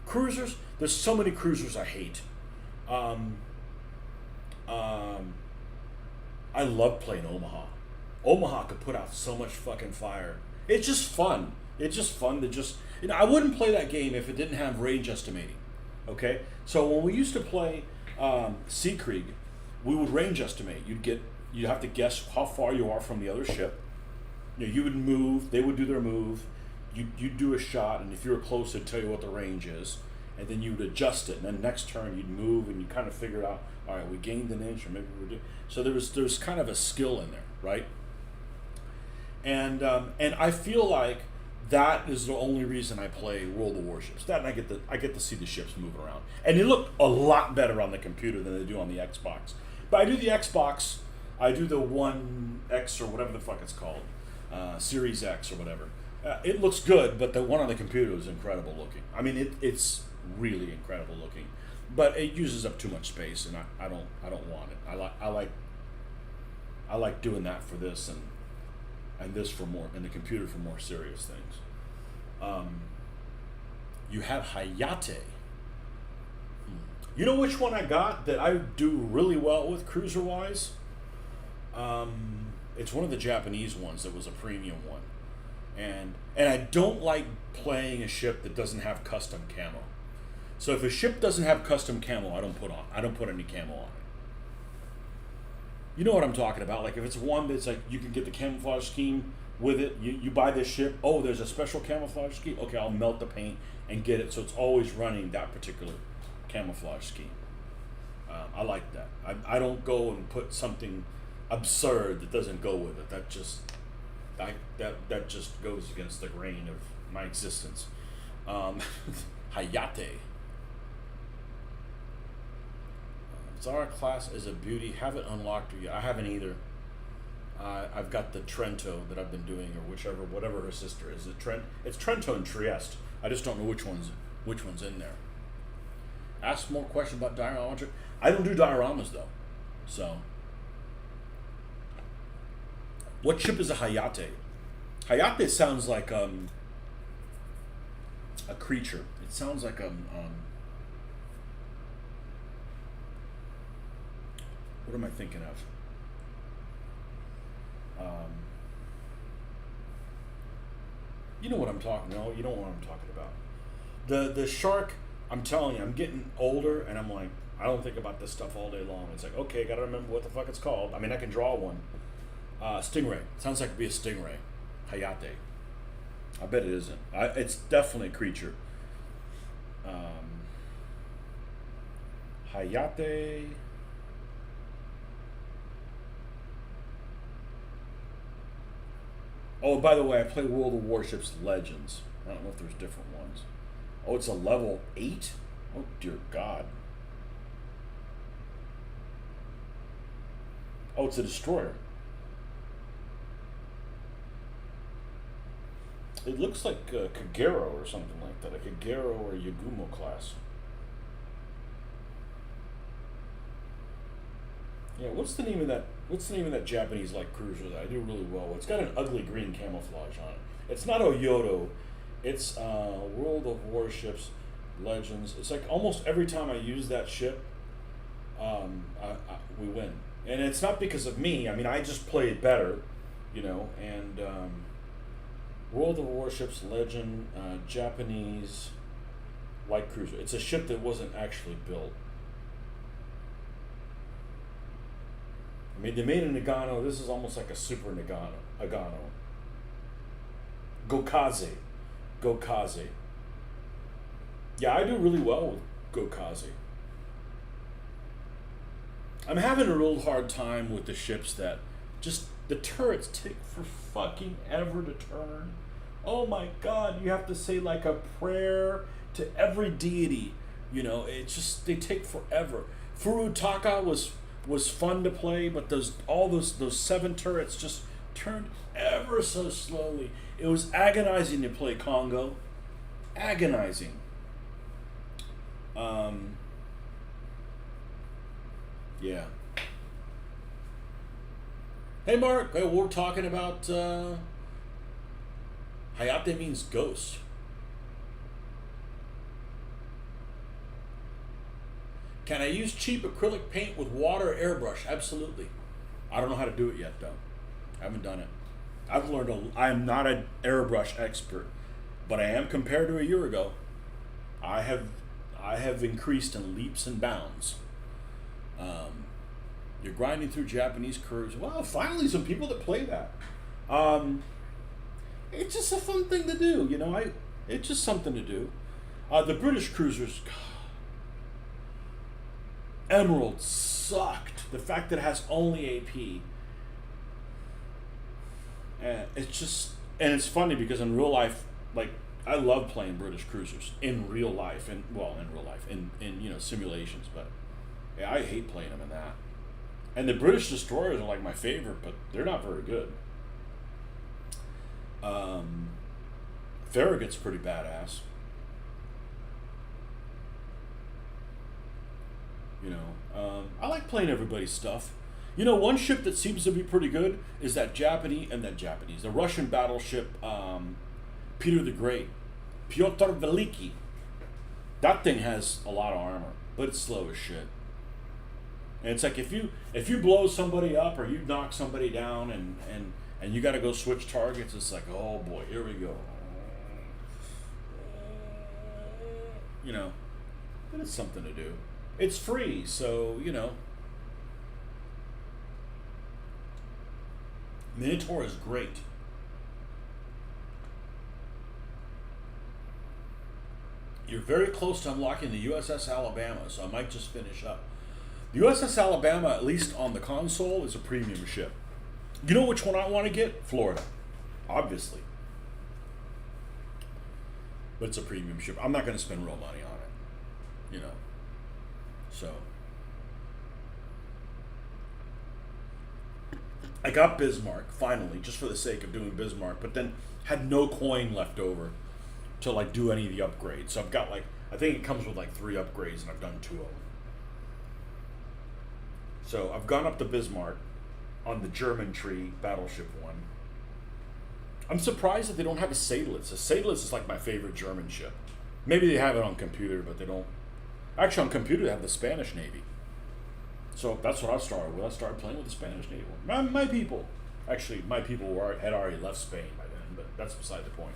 [SPEAKER 1] Cruisers, there's so many cruisers I hate. I love playing Omaha. Omaha could put out so much fucking fire. It's just fun. It's just fun to just... You know, I wouldn't play that game if it didn't have range estimating. Okay? So when we used to play Seekrieg, we would range estimate. You'd have to guess how far you are from the other ship. You know, you would move, they would do their move, you'd do a shot, and if you were close, it'd tell you what the range is, and then you would adjust it, and then next turn you'd move, and you kind of figure out, all right, we gained an inch, or maybe we're doing... So there's kind of a skill in there, right? And I feel like that is the only reason I play World of Warships. That, and I get to see the ships move around, and they look a lot better on the computer than they do on the Xbox. But I do the Xbox, I do the One X or whatever the fuck it's called, Series X or whatever. It looks good, but the one on the computer is incredible looking. I mean, it's really incredible looking, but it uses up too much space, and I don't want it. I like doing that for this and this for more, and the computer for more serious things. You have Hayate. You know which one I got that I do really well with cruiser wise? It's one of the Japanese ones that was a premium one. And I don't like playing a ship that doesn't have custom camo. So if a ship doesn't have custom camo, I don't put any camo on it. You know what I'm talking about? Like if it's one that's like you can get the camouflage scheme with it, you buy this ship, oh, there's a special camouflage scheme, okay, I'll melt the paint and get it so it's always running that particular camouflage scheme. I like that. I don't go and put something absurd that doesn't go with it. That just goes against the grain of my existence. Hayate. Zara class is a beauty. Haven't unlocked her yet. I haven't either. I've got the Trento that I've been doing, or whatever her sister is. It's Trento and Trieste. I just don't know which one's in there. Ask more questions about dioramas. I don't do dioramas though. So, what ship is a Hayate? Hayate sounds like a creature. It sounds like what am I thinking of? You know what I'm talking. No, you don't know what I'm talking about. The shark. I'm telling you, I'm getting older, and I'm like, I don't think about this stuff all day long. It's like, okay, gotta remember what the fuck it's called. I mean, I can draw one. Stingray. Sounds like it'd be a stingray. Hayate. I bet it isn't. It's definitely a creature. Hayate. Oh, by the way, I play World of Warships Legends. I don't know if there's different ones. Oh, it's a level 8? Oh, dear God. Oh, it's a destroyer. It looks like a Kagero or something like that, a Kagero or Yagumo class. Yeah, what's the name of that? What's the name of that Japanese light cruiser that I do really well with? It's got an ugly green camouflage on it. It's not Oyoto. It's World of Warships Legends. It's like almost every time I use that ship, we win. And it's not because of me. I mean, I just play it better, you know. And World of Warships Legend, Japanese light cruiser. It's a ship that wasn't actually built. I mean, they made a Nagano. This is almost like a super Nagano. Gokaze. Gokaze. Yeah, I do really well with Gokaze. I'm having a real hard time with the ships that just the turrets take for fucking ever to turn. Oh my god, you have to say like a prayer to every deity. You know, it's just they take forever. Furutaka was fun to play, but those 7 turrets just turned ever so slowly. It was agonizing to play Congo. Agonizing. Yeah. Hey Mark, hey, we're talking about Hayate means ghost. Can I use cheap acrylic paint with water or airbrush? Absolutely. I don't know how to do it yet though. I haven't done it. I've learned I am not an airbrush expert, but I am compared to a year ago. I have increased in leaps and bounds. You're grinding through Japanese curves. Well, finally some people that play that. It's just a fun thing to do, you know. It's just something to do. The British cruisers, Emerald sucked. The fact that it has only AP. And it's funny because in real life, like I love playing British cruisers in real life, in you know simulations, but yeah, I hate playing them in that. And the British destroyers are like my favorite, but they're not very good. Farragut's pretty badass. You know, I like playing everybody's stuff. You know, one ship that seems to be pretty good is the Russian battleship, Peter the Great, Pyotr Veliki. That thing has a lot of armor, but it's slow as shit. And it's like if you blow somebody up or you knock somebody down and you got to go switch targets, it's like, oh boy, here we go. You know, but it's something to do. It's free, so you know. Minotaur is great. You're very close to unlocking the USS Alabama, so I might just finish up. The USS Alabama, at least on the console, is a premium ship. You know which one I want to get? Florida, obviously. But it's a premium ship. I'm not going to spend real money on it, you know. So I got Bismarck finally, just for the sake of doing Bismarck, but then had no coin left over to like do any of the upgrades. So I've got like I think it comes with like 3 upgrades, and I've done 2 of them. So I've gone up to Bismarck on the German tree battleship one. I'm surprised that they don't have a Seydlitz. A Seydlitz is like my favorite German ship. Maybe they have it on computer, but they don't. Actually, on computer they have the Spanish Navy. So that's what I started with. I started playing with the Spanish Navy one. My people had already left Spain by then, but that's beside the point.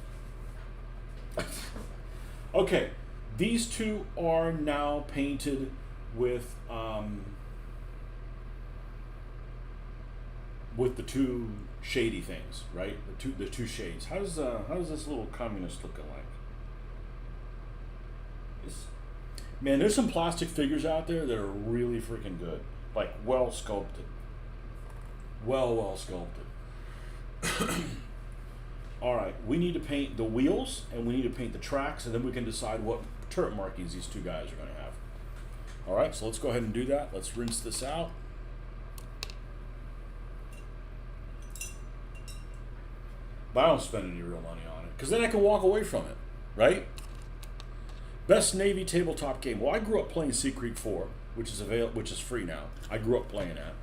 [SPEAKER 1] Okay, these 2 are now painted with the 2 shady things, right? The two shades. How does this little communist looking like? Man, there's some plastic figures out there that are really freaking good. Like, well sculpted. Well sculpted. Alright, we need to paint the wheels, and we need to paint the tracks, and then we can decide what turret markings these 2 guys are going to have. Alright, so let's go ahead and do that. Let's rinse this out. but I don't spend any real money on it because then I can walk away from it, right? Best Navy tabletop game. Well, I grew up playing Sea Creek 4, which is free now. I grew up playing that,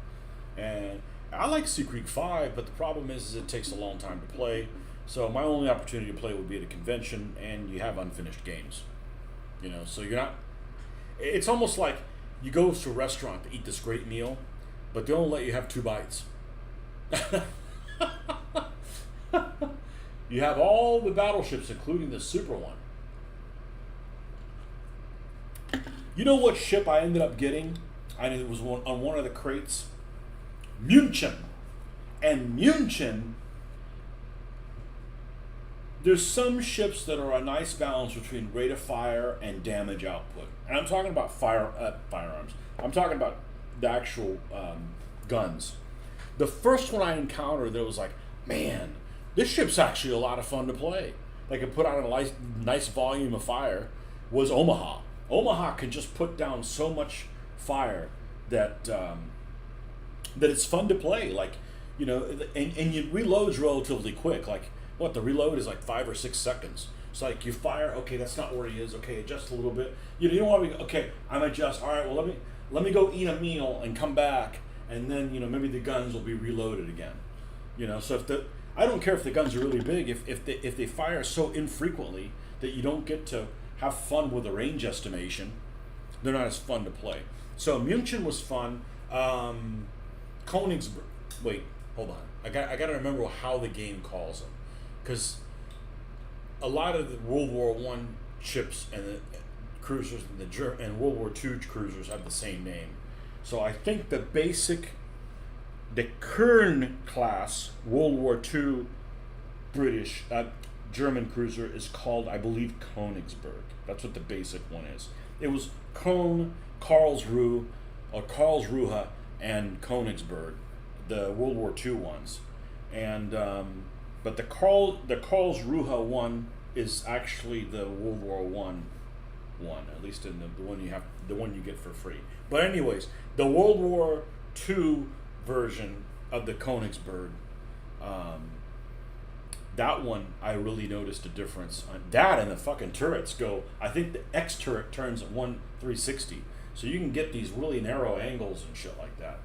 [SPEAKER 1] and I like Sea Creek 5, but the problem is it takes a long time to play. So my only opportunity to play would be at a convention, and you have unfinished games. So you're not. It's almost like you go to a restaurant to eat this great meal, but they only let you have 2 bites. You have all the battleships, including the super one. You know what ship I ended up getting? It was on one of the crates. München. And München, there's some ships that are a nice balance between rate of fire and damage output. And I'm talking about firearms. I'm talking about the actual guns. The first one I encountered that was like, man, this ship's actually a lot of fun to play. They could put out a nice volume of fire, was Omaha. Omaha can just put down so much fire that that it's fun to play. Like, and it reloads relatively quick. Like, the reload is like 5 or 6 seconds. It's like you fire, okay, that's not where he is. Okay, adjust a little bit. You don't want to be, okay, I'm adjust. All right, well, let me go eat a meal and come back, and then maybe the guns will be reloaded again. So I don't care if the guns are really big. If they fire so infrequently that you don't get to have fun with the range estimation, they're not as fun to play. So München was fun. Königsberg. Wait, hold on. I got to remember how the game calls them, because a lot of the World War I ships and the cruisers and World War II cruisers have the same name. So I think the Kern class World War II German cruiser is called, I believe, Königsberg. That's what the basic one is. It was Köln, Karlsruhe, and Königsberg, the World War II ones, and but the Karlsruhe one is actually the World War I one, at least in the one you get for free. But anyways, the World War II version of the Königsberg, that one I really noticed a difference on that, and the fucking turrets go. I think the X turret turns at 360, so you can get these really narrow angles and shit like that.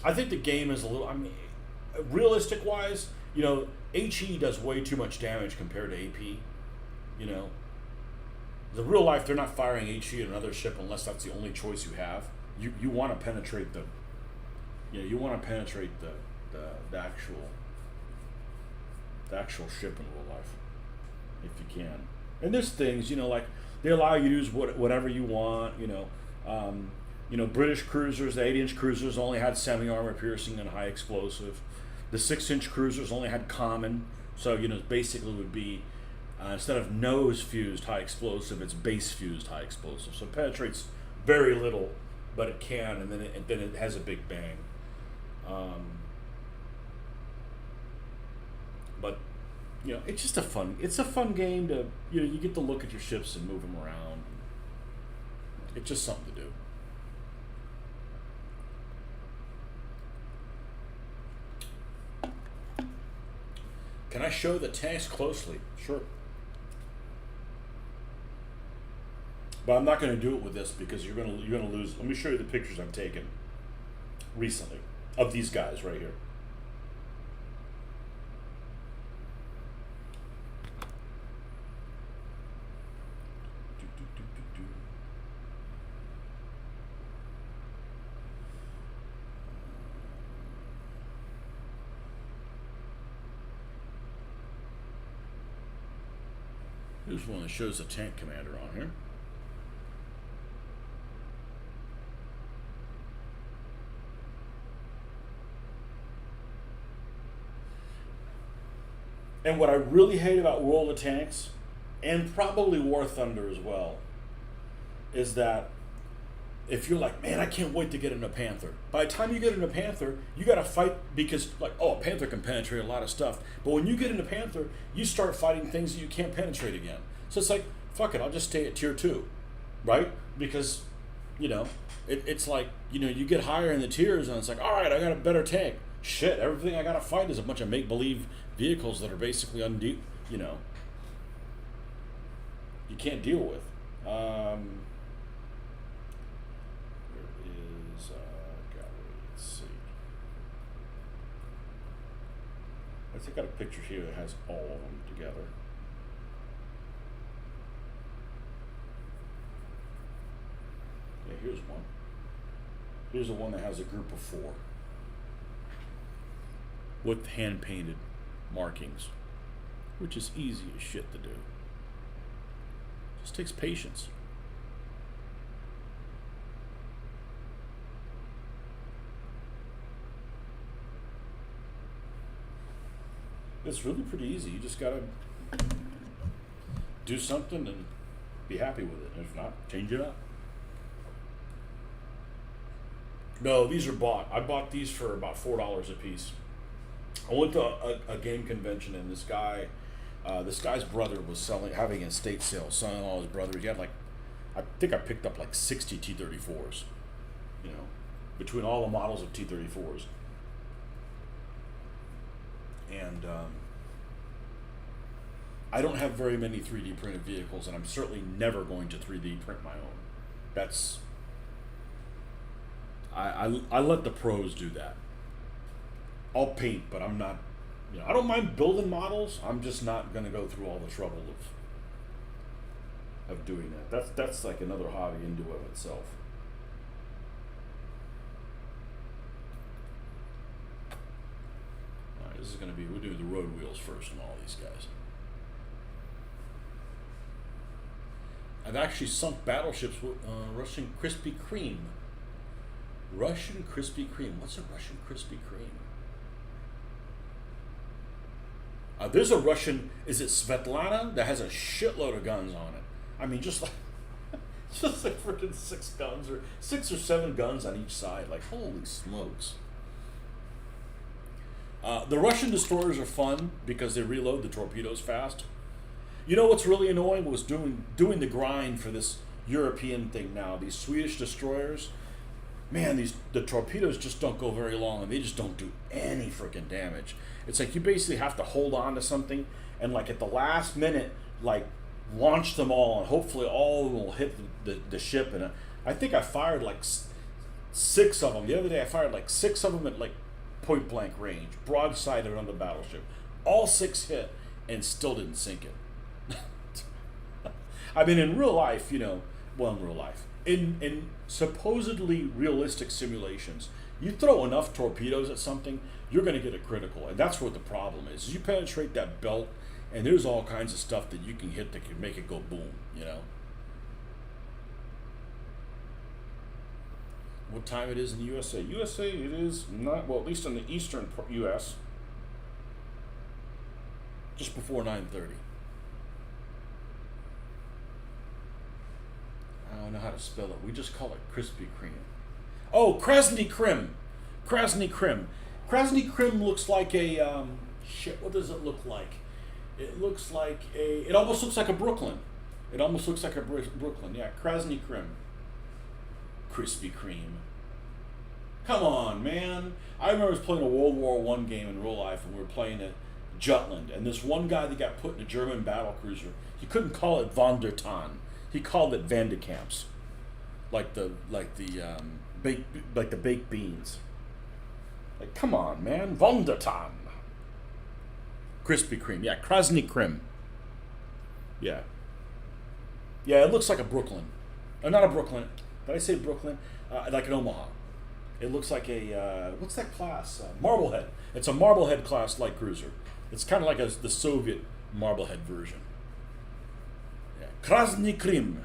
[SPEAKER 1] I think the game is a little. Realistic wise, HE does way too much damage compared to AP. The real life, they're not firing HE at another ship unless that's the only choice you have. You want to penetrate the. You want to penetrate the actual ship in real life, if you can. And there's things, like they allow you to use whatever you want. British cruisers, the 8-inch cruisers only had semi-armor piercing and high explosive. The 6-inch cruisers only had common, so basically would be instead of nose fused high explosive, it's base fused high explosive. So it penetrates very little, but it can, and then it has a big bang. But it's just a fun game to you get to look at your ships and move them around. It's just something to do. Can I show the tanks closely? Sure. But I'm not going to do it with this because you're going to lose. Let me show you the pictures I've taken recently of these guys right here. Here's one that shows the tank commander on here. And what I really hate about World of Tanks, and probably War Thunder as well, is that if you're like, man, I can't wait to get in a Panther. By the time you get in a Panther, you got to fight because, a Panther can penetrate a lot of stuff. But when you get in a Panther, you start fighting things that you can't penetrate again. So it's like, fuck it, I'll just stay at tier 2, right? Because You know, it's like, you get higher in the tiers and it's like, all right, I got a better tank. Shit, everything I gotta fight is a bunch of make believe vehicles that are basically you know, you can't deal with. Where is gallery? Let's see. I think I got a picture here that has all of them together. Yeah, here's one. Here's the one that has a group of 4 with hand painted markings, which is easy as shit to do. Just takes patience. It's really pretty easy. You just gotta do something and be happy with it. And if not, change it up. No, these are bought. I bought these for about $4 a piece. I went to a game convention and this guy's brother was having an estate sale, selling all his brothers. He had I think I picked up like 60 T-34s, between all the models of T-34s. And I don't have very many 3D printed vehicles, and I'm certainly never going to 3D print my own. That's I let the pros do that. I'll paint, but I'm not. I don't mind building models. I'm just not going to go through all the trouble of doing that. That's like another hobby into of itself. All right, this is going to be. We'll do the road wheels first on all these guys. I've actually sunk battleships with Russian Krispy Kreme. Russian Krispy Kreme. What's a Russian Krispy Kreme? There's a Russian, is it Svetlana, that has a shitload of guns on it. I mean, just like freaking 6 guns, or 6 or 7 guns on each side. Like, holy smokes. The Russian destroyers are fun because they reload the torpedoes fast. You know what's really annoying was doing the grind for this European thing now. These Swedish destroyers, man, the torpedoes just don't go very long, and they just don't do any freaking damage. It's like you basically have to hold on to something and like at the last minute, like launch them all, and hopefully all of them will hit the ship. And I think I fired like 6 of them. The other day I fired like 6 of them at like point blank range, broadsided on the battleship. All 6 hit and still didn't sink it. I mean, in real life, in real life, in supposedly realistic simulations, you throw enough torpedoes at something, you're going to get a critical. And that's what the problem is. You penetrate that belt, and there's all kinds of stuff that you can hit that can make it go boom, What time it is in the USA? USA, it is not, well, at least in the eastern US, just before 9:30. I don't know how to spell it. We just call it Krispy Kreme. Oh, Krasny Krem. Krasny Krem. Krasny Krem looks like a, shit, what does it look like? It looks like it almost looks like a Brooklyn. It almost looks like a Brooklyn. Yeah, Krasny Krem. Krispy Kreme. Come on, man. I remember I was playing a World War I game in real life, and we were playing at Jutland, and this one guy that got put in a German battle cruiser, he couldn't call it Von der Tann. He called it Vandekamps, like the baked beans. Like, come on, man, Von der Tann. Krispy Kreme, yeah, Krasny Krem. Yeah, it looks like a Brooklyn, not a Brooklyn. Did I say Brooklyn? Like an Omaha. It looks like a what's that class? Marblehead. It's a Marblehead class light cruiser. It's kind of like the Soviet Marblehead version. Krasny Krem.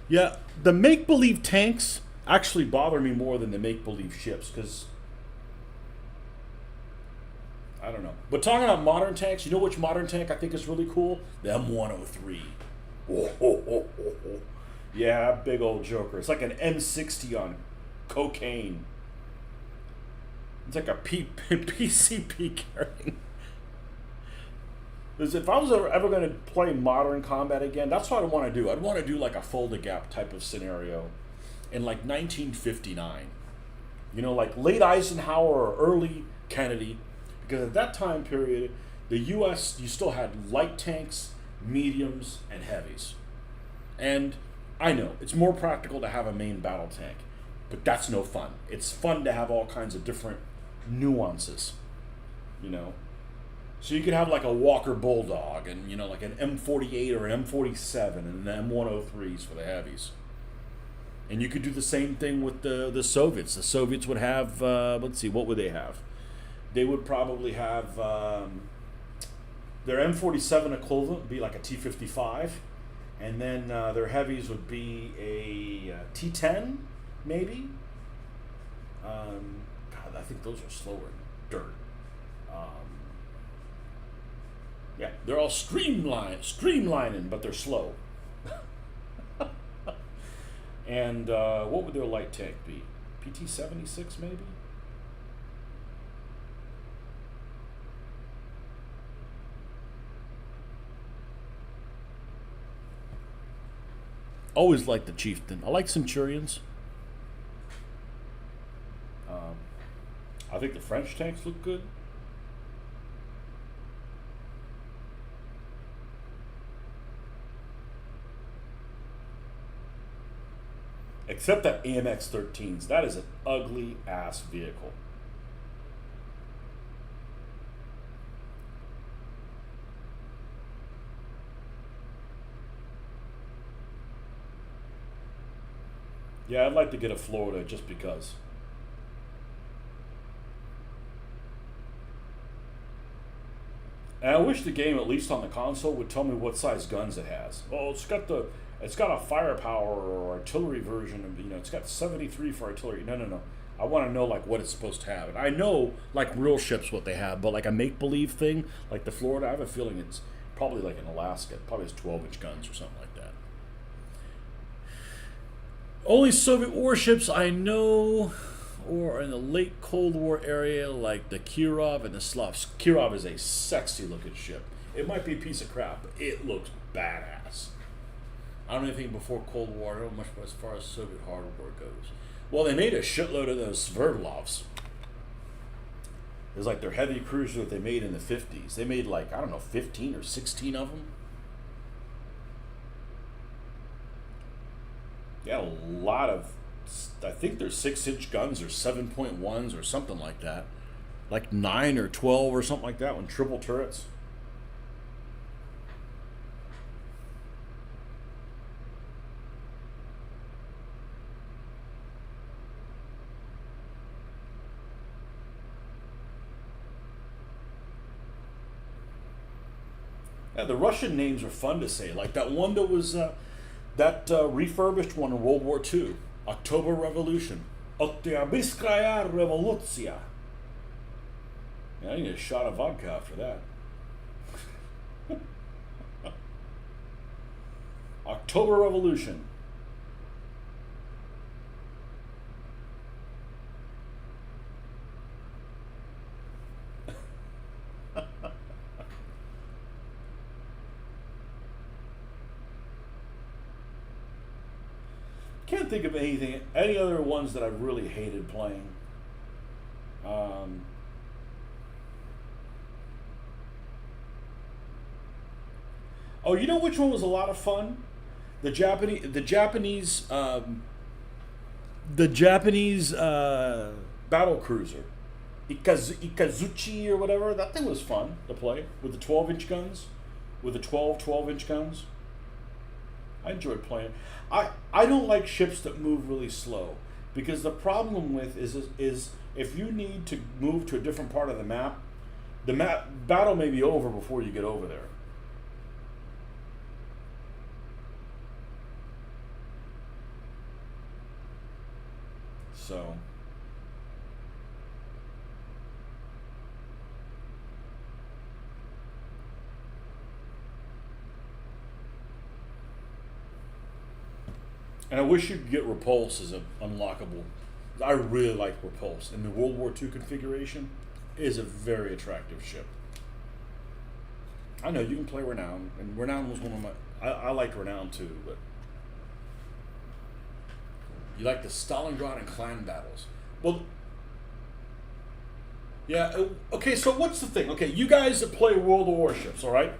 [SPEAKER 1] Yeah, the make-believe tanks actually bother me more than the make-believe ships, because I don't know. But talking about modern tanks, you know which modern tank I think is really cool? The M103. Oh. Yeah, big old joker. It's like an M60 on cocaine. It's like a PCP carrying. Because if I was ever going to play modern combat again, that's what I want to do. I'd want to do like a Fulda Gap type of scenario in like 1959. You know, like late Eisenhower or early Kennedy. Because at that time period, the U.S., you still had light tanks, mediums, and heavies. And I know, it's more practical to have a main battle tank. But that's no fun. It's fun to have all kinds of different nuances, you know. So you could have like a Walker Bulldog and, you know, like an M48 or an M47 and the M103s for the heavies. And you could do the same thing with the Soviets. The Soviets would have, let's see, what would they have? They would probably have their M47 equivalent would be like a T55. And then their heavies would be a T10, maybe. God, I think those are slower than dirt. Yeah, they're all streamlining, but they're slow. And what would their light tank be? PT-76 maybe? Always liked the Chieftain. I like Centurions. I think the French tanks look good. Except that AMX 13s. That is an ugly ass vehicle. Yeah, I'd like to get a Florida just because. And I wish the game, at least on the console, would tell me what size guns it has. Oh, it's got a firepower or artillery version of, you know, it's got 73 for artillery. No. I want to know like what it's supposed to have. And I know like real ships what they have, but like a make-believe thing, like the Florida, I have a feeling it's probably like in Alaska. It probably has 12-inch guns or something like that. Only Soviet warships I know or in the late Cold War area like the Kirov and the Slavs. Kirov is a sexy looking ship. It might be a piece of crap, but it looks badass. I don't know anything before Cold War. I don't know much as far as Soviet hardware goes. Well, they made a shitload of those Sverdlovs. It was like their heavy cruiser that they made in the 50s. They made like, I don't know, 15 or 16 of them. Yeah, a lot of, I think they're 6-inch guns or 7.1s or something like that. Like 9 or 12 or something like that, with triple turrets. Yeah, the Russian names are fun to say. Like that one that was refurbished one in World War II, October Revolution, Oktyabrskaya Revolutsiya. Yeah, I need a shot of vodka after that. October Revolution. Can't think of any other ones that I've really hated playing. Oh, you know which one was a lot of fun? The Japanese battle cruiser, Ikazuchi or whatever. That thing was fun to play with the 12-inch guns, with the 12-inch guns. I enjoyed playing. I don't like ships that move really slow because the problem with is if you need to move to a different part of the map battle may be over before you get over there. So and I wish you could get Repulse as an unlockable. I really like Repulse. In the World War II configuration, it is a very attractive ship. I know you can play Renown, and Renown was one of my. I like Renown too, but you like the Stalingrad and clan battles. Well, yeah. Okay, so what's the thing? Okay, you guys that play World of Warships, all right?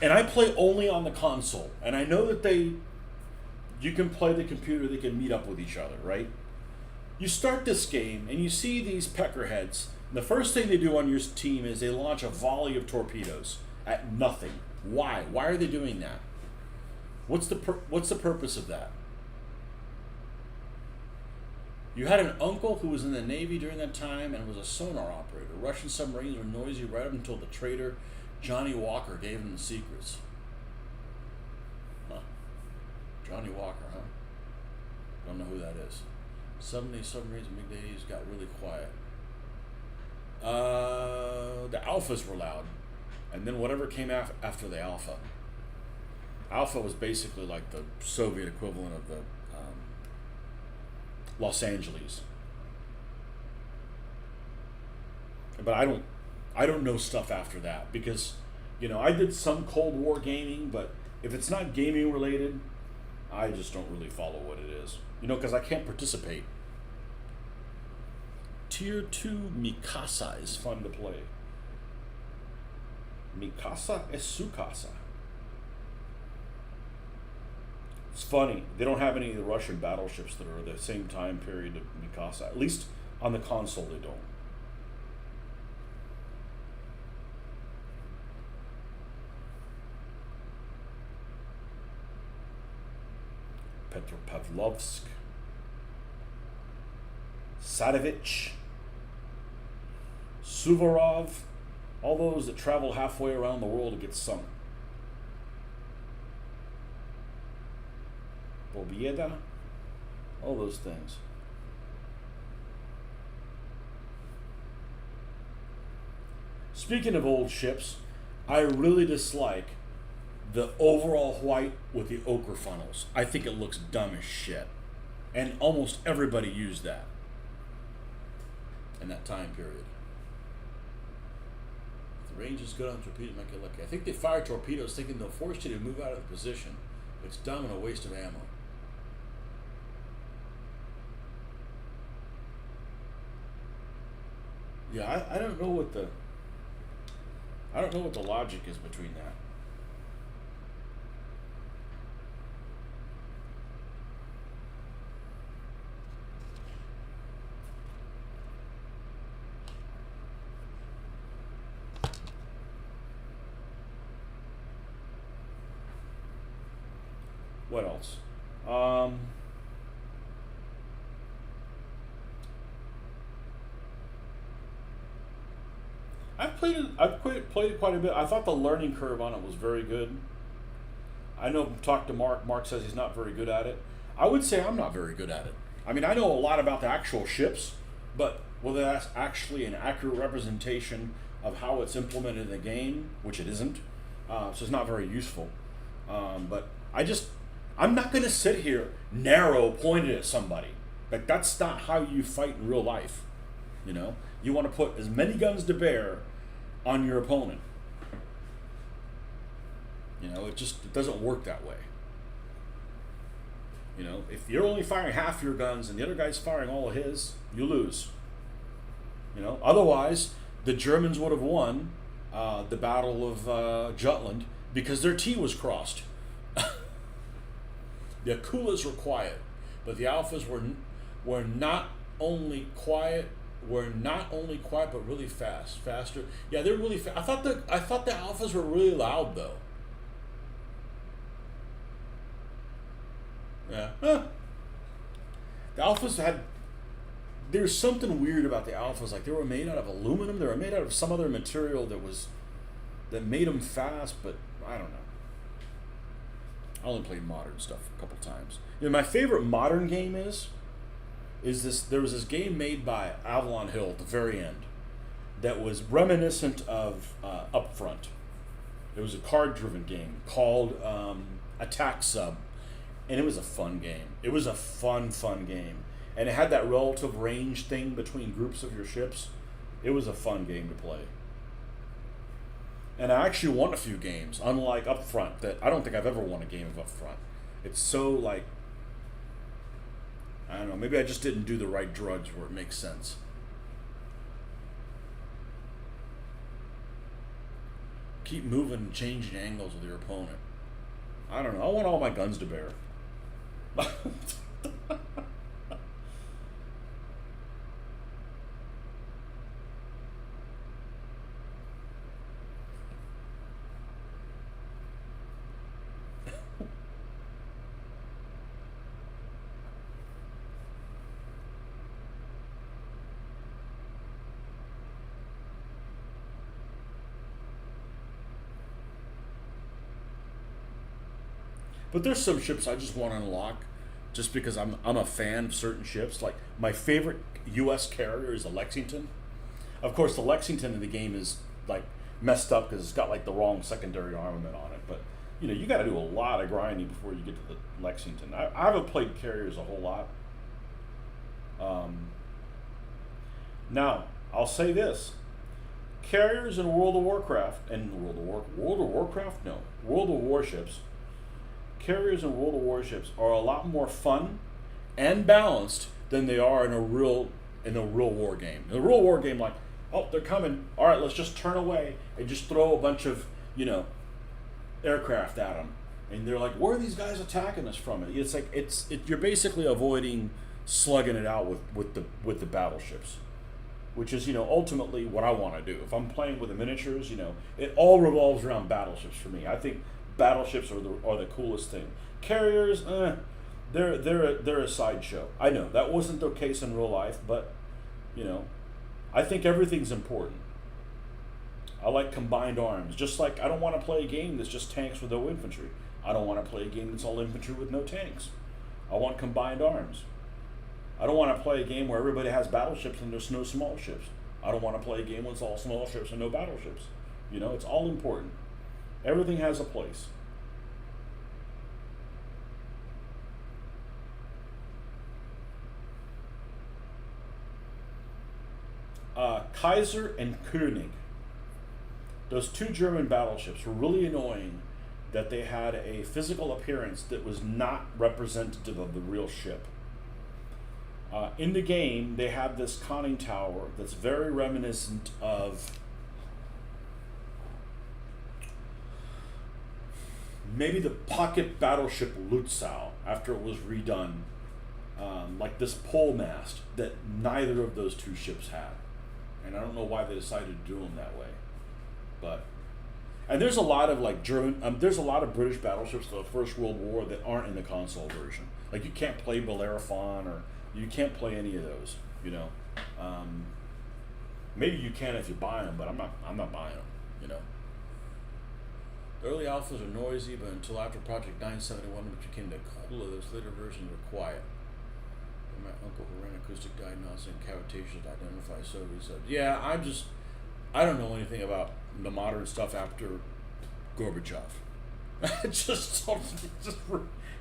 [SPEAKER 1] And I play only on the console, and I know that you can play the computer. They can meet up with each other, right? You start this game, and you see these peckerheads. The first thing they do on your team is they launch a volley of torpedoes at nothing. Why? Why are they doing that? What's the purpose of that? You had an uncle who was in the Navy during that time and was a sonar operator. Russian submarines were noisy right up until the traitor Johnny Walker gave him the secrets. Huh. Johnny Walker, huh? Don't know who that is. Suddenly submarines in the mid-80s got really quiet. The alphas were loud. And then whatever came after the alpha. Alpha was basically like the Soviet equivalent of the Los Angeles. But I don't know stuff after that because, I did some Cold War gaming, but if it's not gaming related, I just don't really follow what it is. Because I can't participate. Tier 2 Mikasa is fun to play. Mikasa es su casa. It's funny. They don't have any of the Russian battleships that are the same time period of Mikasa. At least on the console they don't. Petropavlovsk. Sadovich. Suvorov. All those that travel halfway around the world to get sunk. Bobieda. All those things. Speaking of old ships, I really dislike the overall white with the ochre funnels. I think it looks dumb as shit. And almost everybody used that in that time period. The range is good on torpedoes, make it lucky. I think they fire torpedoes thinking they'll force you to move out of the position. It's dumb and a waste of ammo. Yeah, I don't know what the logic is between that. What else? I've played it quite a bit. I thought the learning curve on it was very good. I know talked to Mark. Mark says he's not very good at it. I would say I'm not very good at it. I mean, I know a lot about the actual ships, but whether that's actually an accurate representation of how it's implemented in the game, which it isn't, so it's not very useful. But I'm not going to sit here narrow pointed at somebody. Like, that's not how you fight in real life. You want to put as many guns to bear on your opponent. It doesn't work that way. If you're only firing half your guns and the other guy's firing all of his, you lose. Otherwise, the Germans would have won the Battle of Jutland because their T was crossed. The Akulas were quiet, but the Alphas were not only quiet, but really faster. Yeah, they're really fast. I thought the Alphas were really loud though. Yeah. Huh. The Alphas there's something weird about the Alphas. Like, they were made out of aluminum. They were made out of some other material that made them fast, but I don't know. I only played modern stuff a couple times. My favorite modern game is this. There was this game made by Avalon Hill at the very end that was reminiscent of Upfront. It was a card-driven game called Attack Sub, and it was a fun game. It was a fun game, and it had that relative range thing between groups of your ships. It was a fun game to play. And I actually won a few games, unlike Upfront, that I don't think I've ever won a game of Upfront. It's so like, I don't know, maybe I just didn't do the right drugs where it makes sense. Keep moving and changing angles with your opponent. I don't know. I want all my guns to bear. But there's some ships I just want to unlock just because I'm a fan of certain ships. Like my favorite US carrier is the Lexington. Of course the Lexington in the game is like messed up because it's got like the wrong secondary armament on it. But you got to do a lot of grinding before you get to the Lexington. I haven't played carriers a whole lot. Um, Now, I'll say this. Carriers in World of Warcraft and World of Warcraft? No. World of Warships. Carriers in World of Warships are a lot more fun and balanced than they are in a real war game. In a real war game, like, oh, they're coming. All right, let's just turn away and just throw a bunch of, aircraft at them. And they're like, where are these guys attacking us from? It's like you're basically avoiding slugging it out with the battleships, which is ultimately what I want to do. If I'm playing with the miniatures, it all revolves around battleships for me. I think battleships are the coolest thing. Carriers, they're a sideshow. I know that wasn't the case in real life, but I think everything's important. I like combined arms. Just like I don't want to play a game that's just tanks with no infantry. I don't want to play a game that's all infantry with no tanks. I want combined arms. I don't want to play a game where everybody has battleships and there's no small ships. I don't want to play a game with it's all small ships and no battleships. It's all important. Everything has a place. Kaiser and König. Those two German battleships were really annoying that they had a physical appearance that was not representative of the real ship. In the game, they have this conning tower that's very reminiscent of maybe the pocket battleship Lutzow after it was redone. Like this pole mast that neither of those two ships had. And I don't know why they decided to do them that way. And there's a lot of like there's a lot of British battleships for the First World War that aren't in the console version. Like you can't play Bellerophon or you can't play any of those. Maybe you can if you buy them, but I'm not buying them. The early alphas are noisy, but until after Project 971, which became the cooler, those later versions were quiet. And my uncle who ran acoustic diagnostic and cavitation to identify Soviet said, "Yeah, I don't know anything about the modern stuff after Gorbachev.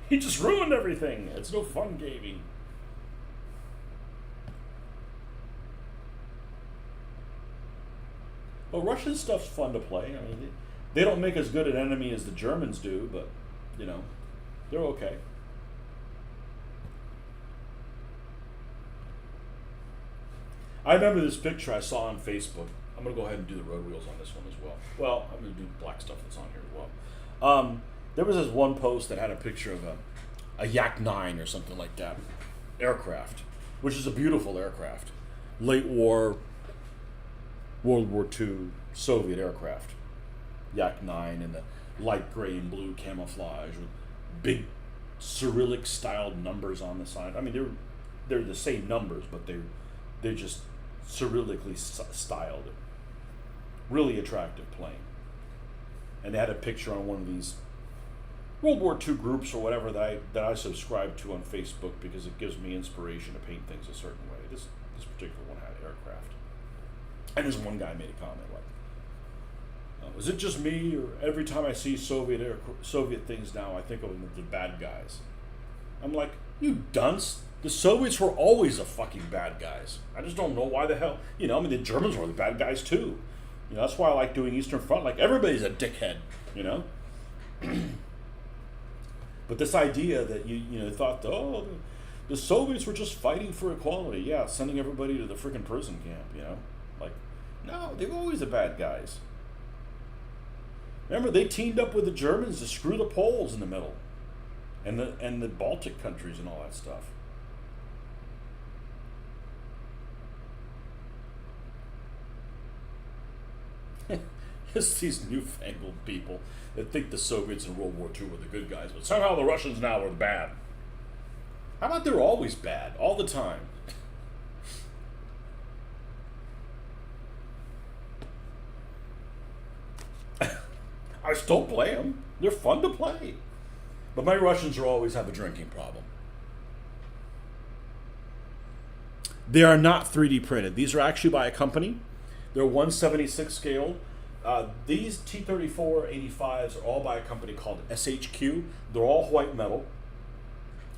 [SPEAKER 1] He just ruined everything. It's no fun gaming." But Russian stuff's fun to play. I mean, they don't make as good an enemy as the Germans do, but they're okay. I remember this picture I saw on Facebook. I'm going to go ahead and do the road wheels on this one as well. Well, I'm going to do black stuff that's on here as well. There was this one post that had a picture of a Yak 9 or something like that aircraft, which is a beautiful aircraft. Late war, World War II Soviet aircraft. Yak 9 in the light gray and blue camouflage with big Cyrillic styled numbers on the side. I mean, they're the same numbers, but they're just Cyrillically styled. Really attractive plane. And they had a picture on one of these World War II groups or whatever that I subscribe to on Facebook because it gives me inspiration to paint things a certain way. This particular one had aircraft. And this one guy made a comment like, is it just me, or every time I see Soviet things now, I think of them as the bad guys? I'm like, you dunce. The Soviets were always the fucking bad guys. I just don't know why the hell. The Germans were the bad guys too. That's why I like doing Eastern Front. Like everybody's a dickhead, you know. But this idea that you thought, oh, the Soviets were just fighting for equality. Yeah, sending everybody to the freaking prison camp. Like, no, they were always the bad guys. Remember, they teamed up with the Germans to screw the Poles in the middle, and the Baltic countries and all that stuff. It's these newfangled people that think the Soviets in World War II were the good guys, but somehow the Russians now are the bad. How about they're always bad, all the time? I still play them. They're fun to play. But my Russians will always have a drinking problem. They are not 3D printed. These are actually by a company. They're 1/76 scale. These T-34-85s are all by a company called SHQ. They're all white metal.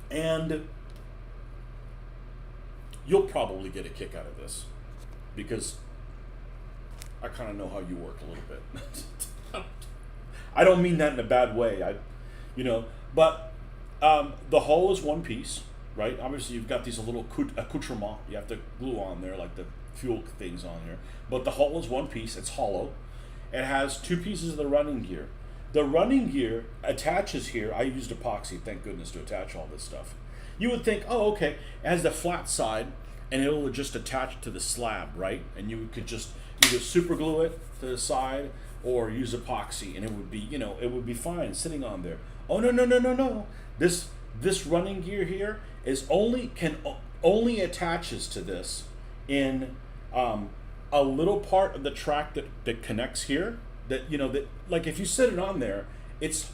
[SPEAKER 1] And you'll probably get a kick out of this because I kind of know how you work a little bit. I don't mean that in a bad way. But the hull is one piece, right? Obviously, you've got these little accoutrements you have to glue on there, like the fuel things on here. But the hull is one piece. It's hollow. It has two pieces of the running gear. The running gear attaches here. I used epoxy, thank goodness, to attach all this stuff. You would think, oh, okay, it has the flat side, and it'll just attach to the slab, right? And you could just either super glue it to the side or use epoxy, and it would be fine sitting on there. Oh, no. This running gear here only attaches to this in a little part of the track that connects here. That like if you sit it on there, it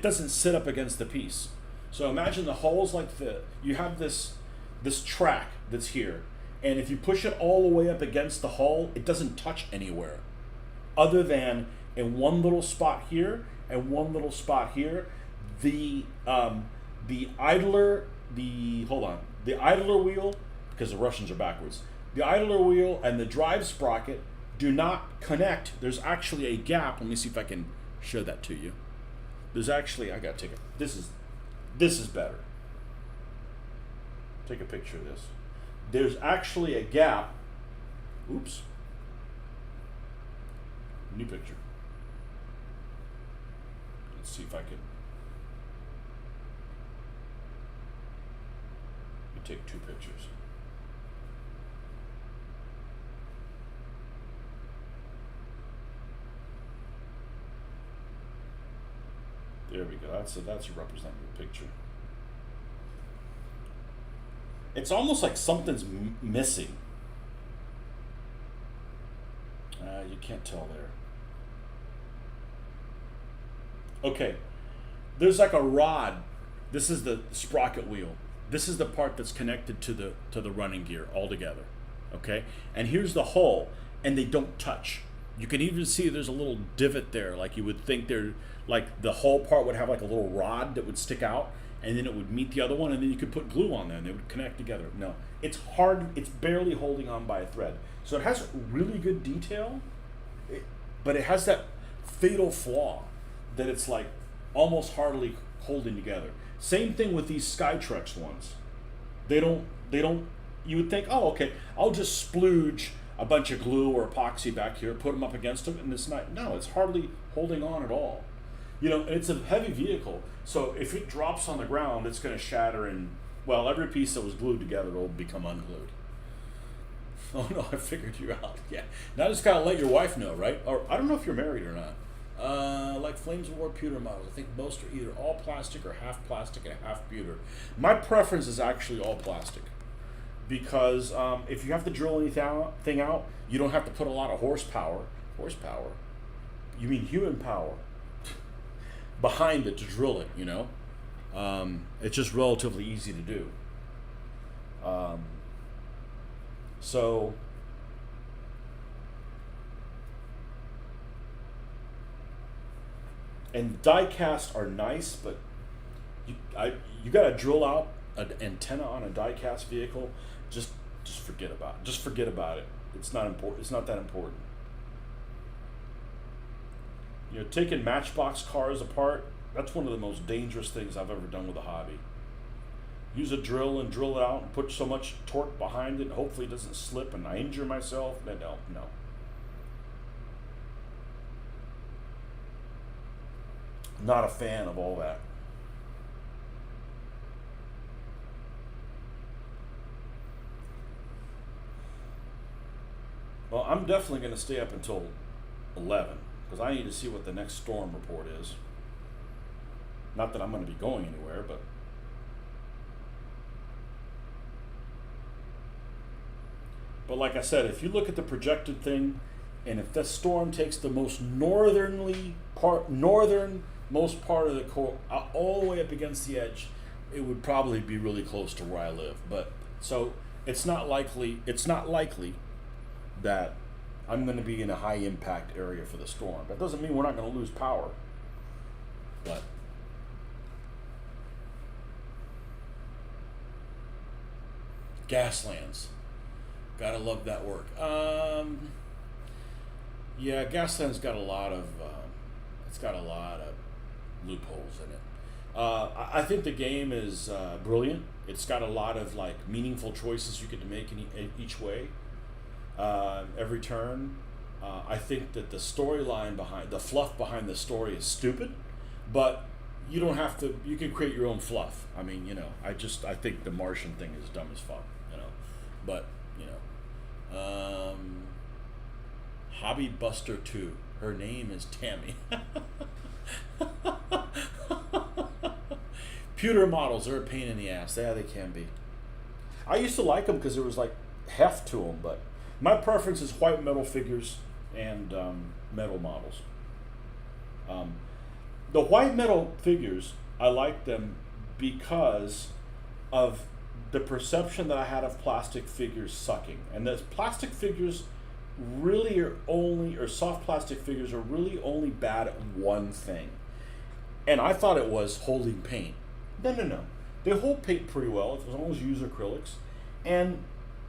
[SPEAKER 1] doesn't sit up against the piece. So imagine the hole's like you have this track that's here, and if you push it all the way up against the hull, it doesn't touch anywhere, other than in one little spot here and one little spot here. The idler wheel, because the Russians are backwards. The idler wheel and the drive sprocket do not connect. There's actually a gap. Let me see if I can show that to you. There's actually, I gotta take it. This is better. Take a picture of this. There's actually a gap. Oops. New picture. Let's see if I can. Let me take two pictures. There we go. That's a representative picture. It's almost like something's missing. You can't tell there. Okay. There's like a rod. This is the sprocket wheel. This is the part that's connected to the running gear altogether. Okay? And here's the hull, and they don't touch. You can even see there's a little divot there, like you would think like the whole part would have like a little rod that would stick out, and then it would meet the other one, and then you could put glue on there, and they would connect together. No, it's hard. It's barely holding on by a thread. So it has really good detail, but it has that fatal flaw that it's like almost hardly holding together. Same thing with these Skytrex ones. They don't. You would think, oh, okay, I'll just splooge a bunch of glue or epoxy back here, put them up against them, and it's not. No, it's hardly holding on at all. It's a heavy vehicle, so if it drops on the ground, it's going to shatter, and well, every piece that was glued together will become unglued. Oh no, I figured you out. Yeah, now just gotta let your wife know, right? Or I don't know if you're married or not. Like Flames of War pewter models, I think most are either all plastic or half plastic and half pewter. My preference is actually all plastic, because if you have to drill anything out, you don't have to put a lot of horsepower. Horsepower? You mean human power behind it to drill it, It's just relatively easy to do. And die cast are nice, but you got to drill out an antenna on a die cast vehicle. Just forget about it. Just forget about it. It's not important. It's not that important. Taking Matchbox cars apart, that's one of the most dangerous things I've ever done with a hobby. Use a drill and drill it out and put so much torque behind it, hopefully it doesn't slip and I injure myself. No, no. Not a fan of all that. Well, I'm definitely going to stay up until 11 because I need to see what the next storm report is. Not that I'm going to be going anywhere, but like I said, if you look at the projected thing, and if the storm takes the most northernmost part of the core all the way up against the edge, it would probably be really close to where I live. But so it's not likely. It's not likely that I'm going to be in a high impact area for the storm. That doesn't mean we're not going to lose power, but Gaslands, gotta love that work. Yeah, Gasland's got a lot of it's got a lot of loopholes in it. I think the game is brilliant. It's got a lot of like meaningful choices you get to make in each way. Every turn. I think that the storyline the fluff behind the story is stupid, but you don't have to. You can create your own fluff. I mean, I think the Martian thing is dumb as fuck. But Hobby Buster 2. Her name is Tammy. Pewter models are a pain in the ass. Yeah, they can be. I used to like them because there was like heft to them, but my preference is white metal figures and metal models. The white metal figures, I like them because of the perception that I had of plastic figures sucking. And the plastic figures really or soft plastic figures are really only bad at one thing. And I thought it was holding paint. No. They hold paint pretty well as long as you use acrylics. And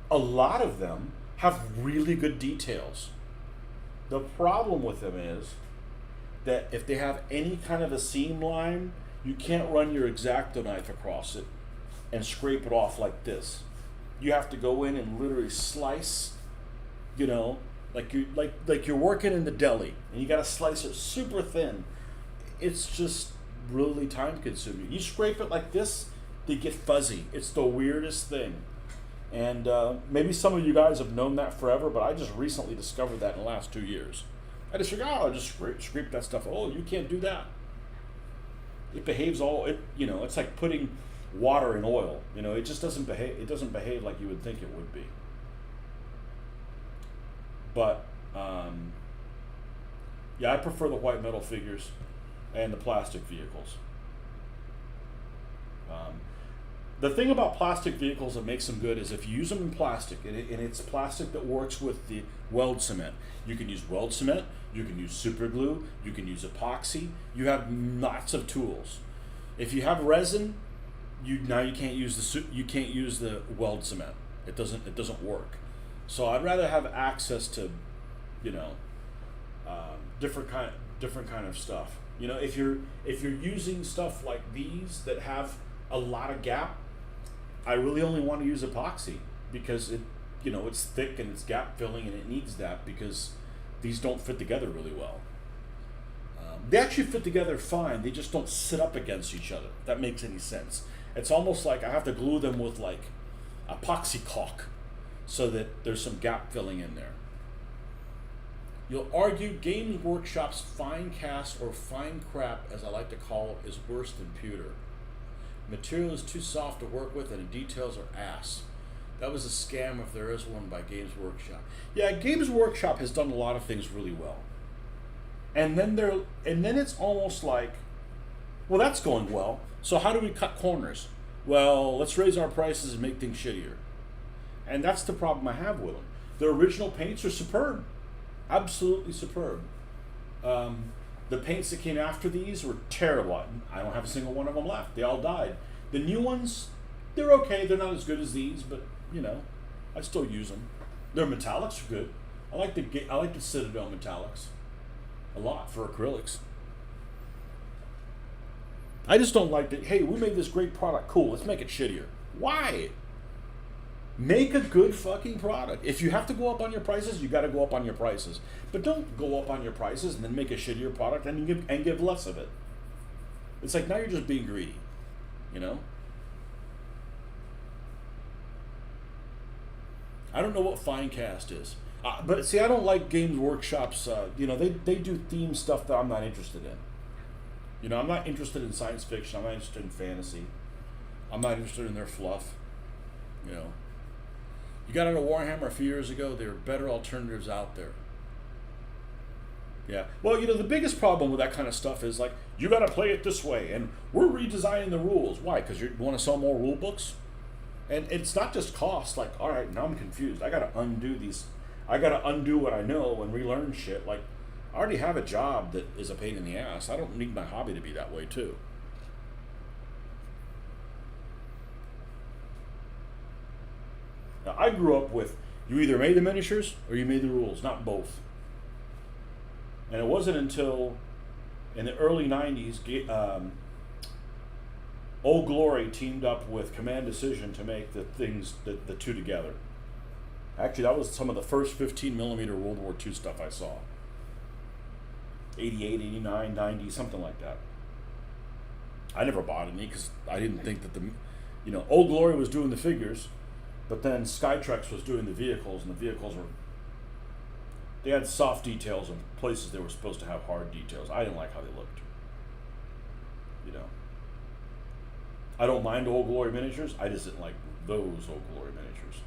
[SPEAKER 1] a lot of them have really good details. The problem with them is that if they have any kind of a seam line, you can't run your X-Acto knife across it and scrape it off like this. You have to go in and literally slice, like you're working in the deli, and you got to slice it super thin. It's just really time consuming. You scrape it like this, they get fuzzy. It's the weirdest thing. And maybe some of you guys have known that forever, but I just recently discovered that in the last 2 years. I just figured, I'll just scrape that stuff. Oh, you can't do that. It behaves it's like putting water in oil. It just doesn't behave. It doesn't behave like you would think it would be. But I prefer the white metal figures and the plastic vehicles. The thing about plastic vehicles that makes them good is if you use them in plastic, and it's plastic that works with the weld cement. You can use weld cement, you can use super glue, you can use epoxy. You have lots of tools. If you have resin, you can't use the weld cement. It doesn't work. So I'd rather have access to, different kind of stuff. If you're using stuff like these that have a lot of gap, I really only want to use epoxy because it's thick and it's gap filling and it needs that because these don't fit together really well. They actually fit together fine. They just don't sit up against each other, if that makes any sense. It's almost like I have to glue them with like epoxy caulk so that there's some gap filling in there. You'll argue Games Workshop's fine cast or fine crap, as I like to call it, is worse than pewter. Material is too soft to work with and the details are ass. That was a scam if there is one by Games Workshop. Yeah, Games Workshop has done a lot of things really well. And then it's almost like, well, that's going well. So how do we cut corners? Well, let's raise our prices and make things shittier. And that's the problem I have with them. The original paints are superb. Absolutely superb. The paints that came after these were terrible. I don't have a single one of them left. They all died. The new ones, they're okay. They're not as good as these, but I still use them. Their metallics are good. I like the Citadel metallics. a lot for acrylics. I just don't like that. Hey, we made this great product. Cool, let's make it shittier. Why? Make a good fucking product. If you have to go up on your prices, you got to go up on your prices. But don't go up on your prices and then make a shittier product and give less of it. It's like now you're just being greedy, you know? I don't know what Finecast is. But see, I don't like Games Workshop's, they do theme stuff that I'm not interested in. You know, I'm not interested in science fiction. I'm not interested in fantasy. I'm not interested in their fluff. You know, you got into Warhammer a few years ago. There are better alternatives out there. Yeah. Well, you know, the biggest problem with that kind of stuff is like, you got to play it this way, and we're redesigning the rules. Why? Because you want to sell more rule books? And it's not just cost. Like, all right, now I'm confused. I got to undo these. I got to undo what I know and relearn shit. Like, I already have a job that is a pain in the ass. I don't need my hobby to be that way too. Now, I grew up with, you either made the miniatures or you made the rules, not both. And it wasn't until in the early 90s, Old Glory teamed up with Command Decision to make the two together. Actually, that was some of the first 15 millimeter World War II stuff I saw. 88, 89, 90, something like that. I never bought any because I didn't think that Old Glory was doing the figures, but then Skytrex was doing the vehicles, and the vehicles they had soft details in places they were supposed to have hard details. I didn't like how they looked. You know. I don't mind Old Glory miniatures, I just didn't like those Old Glory miniatures.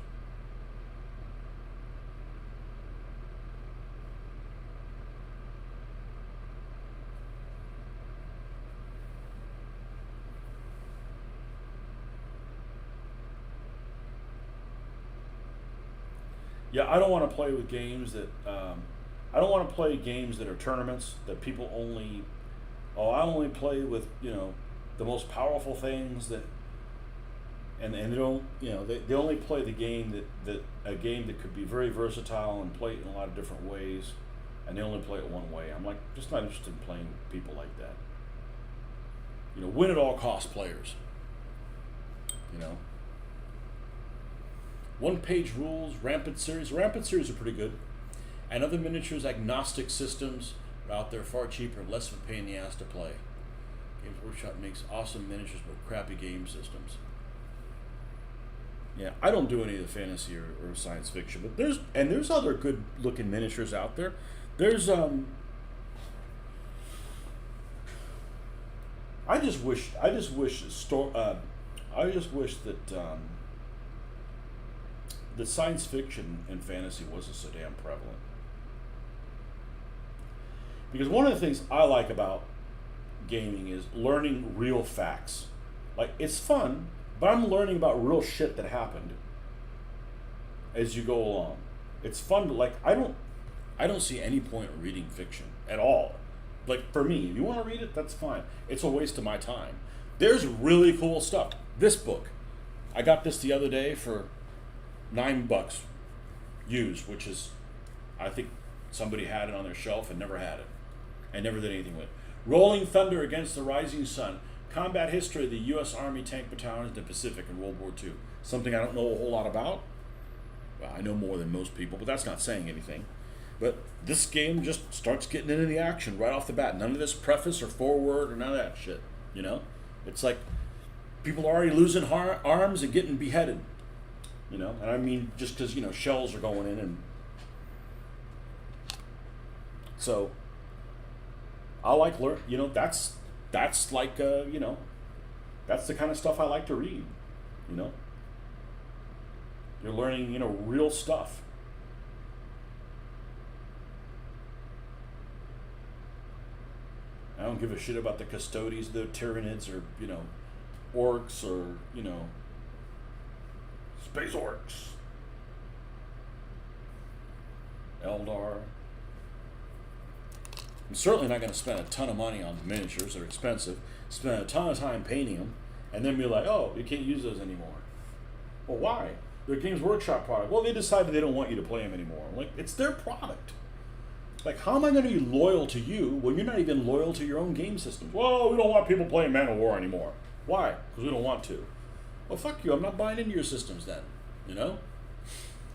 [SPEAKER 1] Yeah, I don't want to play with games that I don't want to play games that are tournaments that people only. Oh, I only play with the most powerful things that, and they don't they only play the game that a game that could be very versatile and play it in a lot of different ways, and they only play it one way. I'm like just not interested in playing people like that. Win at all cost players. One-page rules, Rampant series. Rampant series are pretty good. And other miniatures, agnostic systems are out there far cheaper, less of a pain in the ass to play. Games Workshop makes awesome miniatures but crappy game systems. Yeah, I don't do any of the fantasy or science fiction, but there's other good-looking miniatures out there. There's I just wish that the science fiction and fantasy wasn't so damn prevalent. Because one of the things I like about gaming is learning real facts. Like, it's fun, but I'm learning about real shit that happened as you go along. It's fun, but I don't see any point in reading fiction at all. Like, for me, if you want to read it, that's fine. It's a waste of my time. There's really cool stuff. This book, I got this the other day for $9 used, which is, I think somebody had it on their shelf and never had it and never did anything with it. Rolling Thunder Against the Rising Sun, Combat History of the U.S. Army Tank Battalions in the Pacific in World War II. Something I don't know a whole lot about. Well, I know more than most people, but that's not saying anything. But this game just starts getting into the action right off the bat. None of this preface or forward or none of that shit, It's like people are already losing arms and getting beheaded. And I mean just because shells are going in, and so I like learn. That's like that's the kind of stuff I like to read. You're learning real stuff. I don't give a shit about the custodies, the Tyranids, or orcs, or Space Orcs, Eldar. I'm certainly not going to spend a ton of money on miniatures. They're expensive. Spend a ton of time painting them, and then be like, oh, you can't use those anymore. Well, why? They're Games Workshop product. Well, they decided they don't want you to play them anymore. Like, it's their product. Like, how am I going to be loyal to you when you're not even loyal to your own game systems? Well, we don't want people playing Man of War anymore. Why? Because we don't want to. Well, fuck you. I'm not buying into your systems then. You know?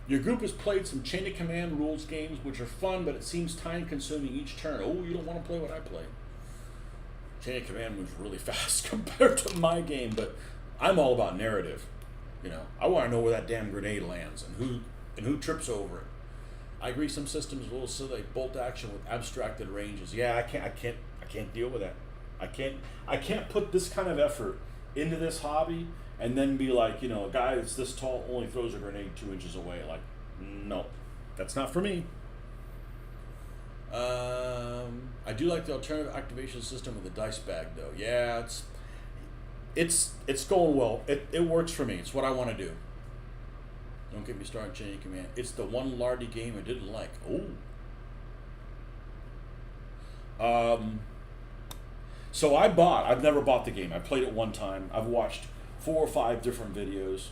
[SPEAKER 1] Your group has played some Chain of Command rules games, which are fun, but it seems time-consuming each turn. Oh, you don't want to play what I play. Chain of Command moves really fast compared to my game, but I'm all about narrative. You know, I want to know where that damn grenade lands and who trips over it. I agree. Some systems are a little silly, bolt action with abstracted ranges. Yeah, I can't deal with that. I can't put this kind of effort into this hobby and then be like, you know, a guy that's this tall only throws a grenade 2 inches away. Like, no, that's not for me. I do like the alternative activation system with the dice bag, though. Yeah, it's going well. It works for me. It's what I want to do. Don't get me started on Chain of Command. It's the one Lardy game I didn't like. Oh. So I've never bought the game. I played it one time. I've watched 4 or 5 different videos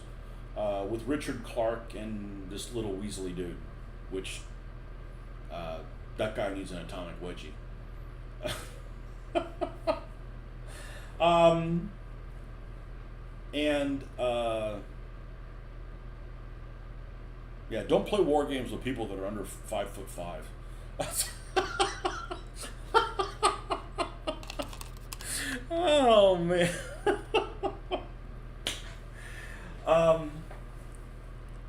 [SPEAKER 1] with Richard Clark and this little Weasley dude, which that guy needs an atomic wedgie. Yeah, don't play war games with people that are under 5'5". Oh man.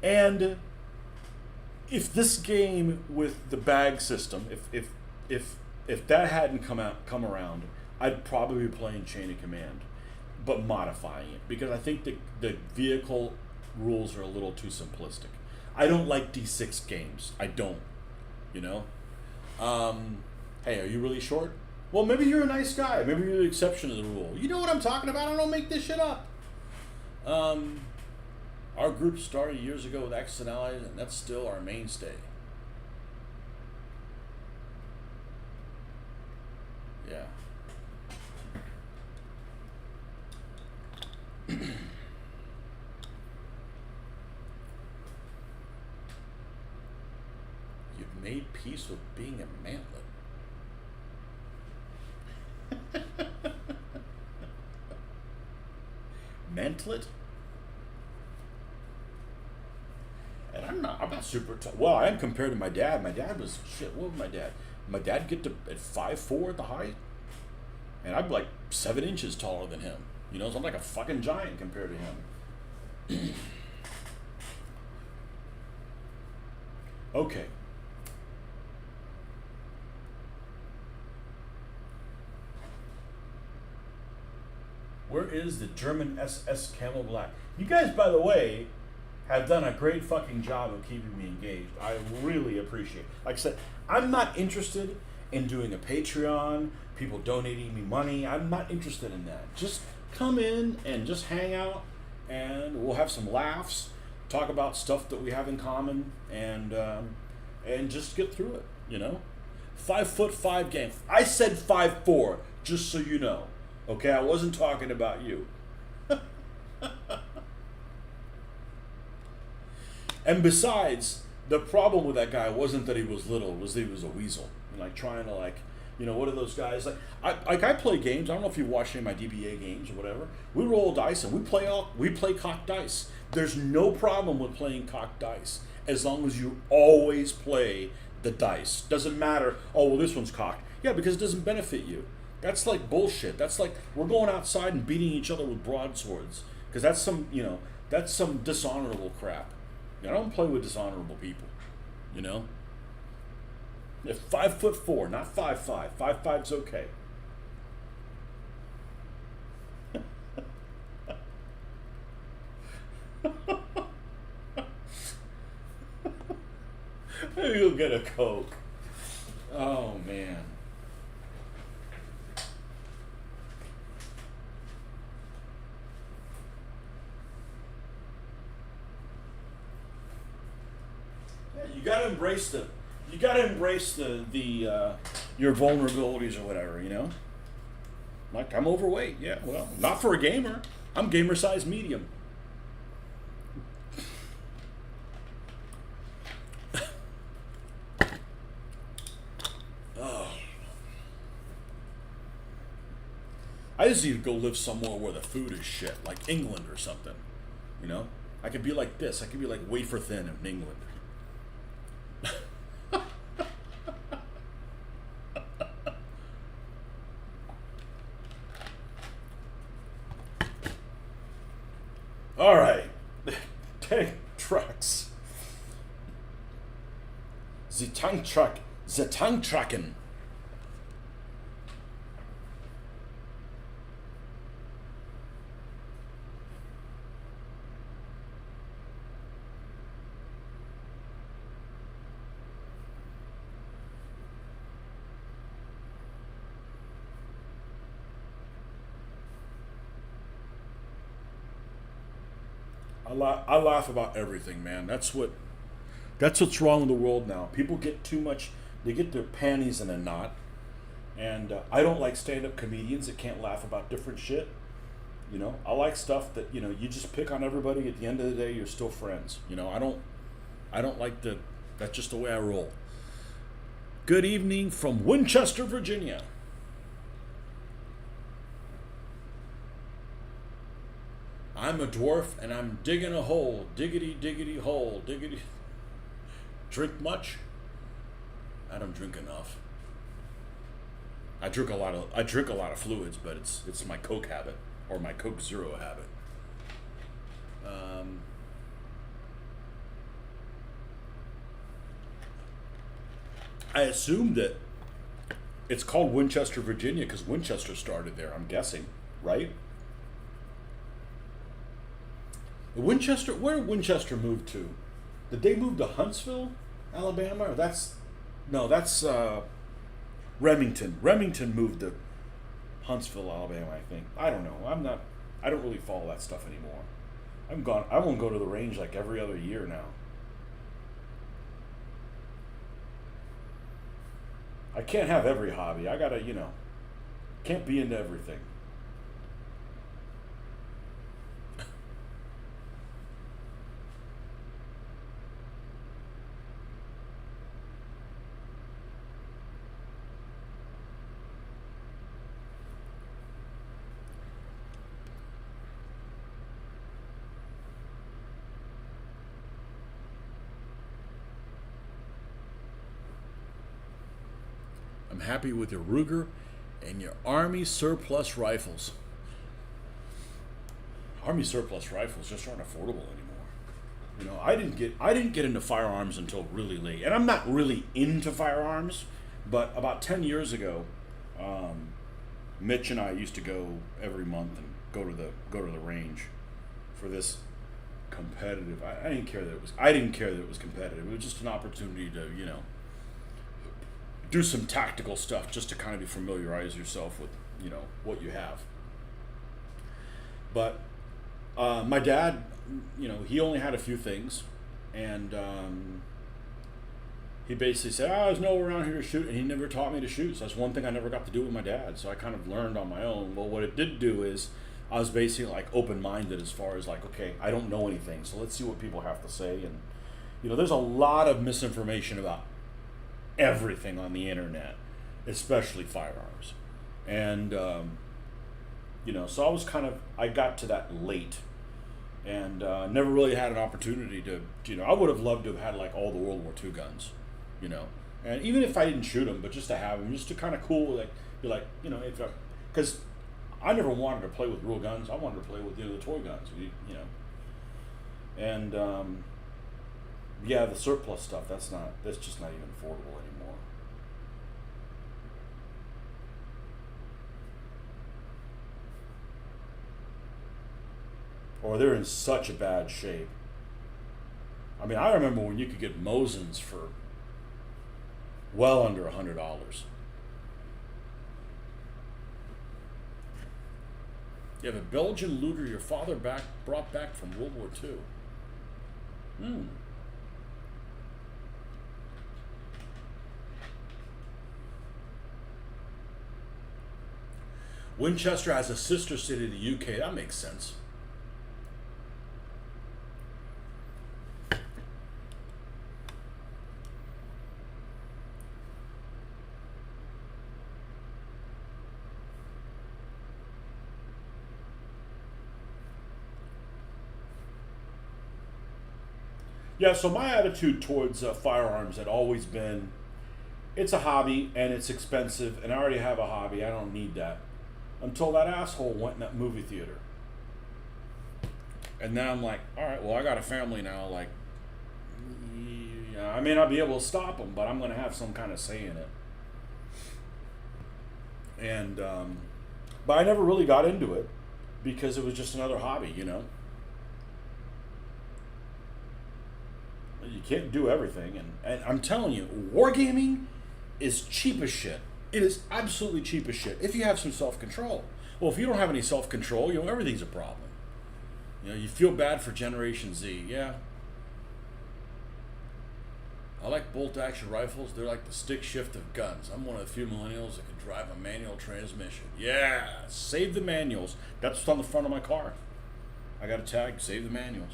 [SPEAKER 1] And if this game with the bag system, if that hadn't come around, I'd probably be playing Chain of Command, but modifying it because I think the vehicle rules are a little too simplistic. I don't like D6 games. I don't. You know? Hey, are you really short? Well, maybe you're a nice guy. Maybe you're the exception to the rule. You know what I'm talking about. I don't make this shit up. Our group started years ago with Axis and Allies, and that's still our mainstay. Yeah. You've made peace with being a mantlet. Mantlet? And I'm not super tall. Well, I am compared to my dad. My dad was shit. What was my dad? My dad get to at 5'4" at the height, and I'm like 7 inches taller than him. You know, so I'm like a fucking giant compared to him. Okay. Where is the German SS Camel Black? You guys, by the way, have done a great fucking job of keeping me engaged. I really appreciate it. Like I said, I'm not interested in doing a Patreon, people donating me money. I'm not interested in that. Just come in and just hang out, and we'll have some laughs, talk about stuff that we have in common, and just get through it, you know? 5'5" game. I said 5'4", just so you know. Okay, I wasn't talking about you. And besides, the problem with that guy wasn't that he was little, it was that he was a weasel. Like trying to what are those guys? I play games. I don't know if you watch any of my DBA games or whatever. We roll dice and we play cocked dice. There's no problem with playing cocked dice as long as you always play the dice. Doesn't matter, oh well this one's cocked. Yeah, because it doesn't benefit you. That's like bullshit. That's like we're going outside and beating each other with broadswords. Because that's some dishonorable crap. I don't play with dishonorable people. You know? If 5'4", not 5'5". 5'5's okay. Maybe you'll get a Coke. Oh man. You gotta embrace your vulnerabilities or whatever, you know? Like, I'm overweight, yeah, well, not for a gamer. I'm gamer size medium. Oh, I just need to go live somewhere where the food is shit, like England or something. You know, I could be like this. I could be like wafer thin in England. All right, tank trucks. The tank truck. The tank trucking. I laugh about everything, man. That's what's wrong with the world now. People get too much. They get their panties in a knot, and I don't like stand-up comedians that can't laugh about different shit. You know, I like stuff that you just pick on everybody. At the end of the day, you're still friends. You know, I don't like the. That's just the way I roll. Good evening from Winchester, Virginia. I'm a dwarf and I'm digging a hole. Diggity, diggity hole. Diggity. Drink much? I don't drink enough. I drink a lot of fluids, but it's my Coke habit or my Coke Zero habit. Um, I assume that it's called Winchester, Virginia, because Winchester started there. I'm guessing, right? Winchester, where did Winchester move to? Did they move to Huntsville, Alabama? Or that's Remington. Remington moved to Huntsville, Alabama, I think. I don't know. I don't really follow that stuff anymore. I won't go to the range like every other year now. I can't have every hobby. I gotta, can't be into everything. I'm happy with your Ruger and your Army surplus rifles. Army surplus rifles just aren't affordable anymore. I didn't get into firearms until really late, and I'm not really into firearms. But about 10 years ago, um, Mitch and I used to go every month and go to the range for this competitive. I didn't care that it was. I didn't care that it was competitive. It was just an opportunity to do some tactical stuff just to kind of familiarize yourself with what you have. But my dad, he only had a few things, and he basically said, there's nowhere around here to shoot, and he never taught me to shoot. So that's one thing I never got to do with my dad. So I kind of learned on my own. Well, what it did do is I was basically like open-minded as far as like, okay, I don't know anything, so let's see what people have to say. And there's a lot of misinformation about everything on the internet, especially firearms. And so I got to that late, and never really had an opportunity to. I would have loved to have had like all the World War II guns, and even if I didn't shoot them, but just to have them, just to kind of cool, like be like, if because I never wanted to play with real guns. I wanted to play with the toy guns, and yeah, the surplus stuff, that's just not even affordable anymore. Or they're in such a bad shape. I mean, I remember when you could get Mosins for well under $100. You have a Belgian Luger your father brought back from World War II. Hmm. Winchester has a sister city in the UK. That makes sense. Yeah, so my attitude towards firearms had always been it's a hobby and it's expensive, and I already have a hobby. I don't need that. Until that asshole went in that movie theater. And then I'm like, all right, well, I got a family now. Like, yeah, I may not be able to stop them, but I'm going to have some kind of say in it. And, but I never really got into it because it was just another hobby, you know? You can't do everything. And I'm telling you, wargaming is cheap as shit. It is absolutely cheap as shit if you have some self control. Well, if you don't have any self control, you know, everything's a problem. You know, you feel bad for Generation Z. Yeah. I like bolt action rifles. They're like the stick shift of guns. I'm one of the few millennials that can drive a manual transmission. Yeah, save the manuals. That's what's on the front of my car. I got a tag, save the manuals.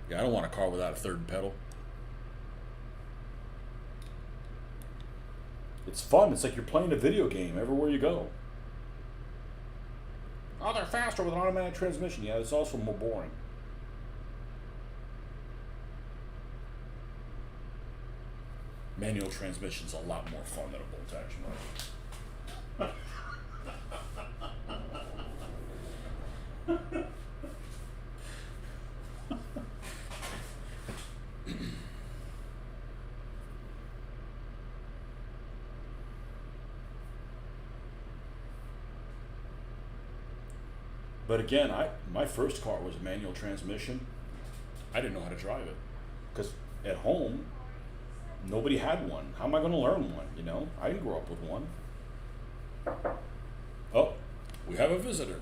[SPEAKER 1] Yeah, I don't want a car without a third pedal. It's fun. It's like you're playing a video game everywhere you go. Oh, they're faster with an automatic transmission. Yeah, it's also more boring. Manual transmission's a lot more fun than a bolt action rifle. But again, my first car was a manual transmission. I didn't know how to drive it because at home nobody had one. How am I going to learn one? You know, I didn't grow up with one. Oh, we have a visitor.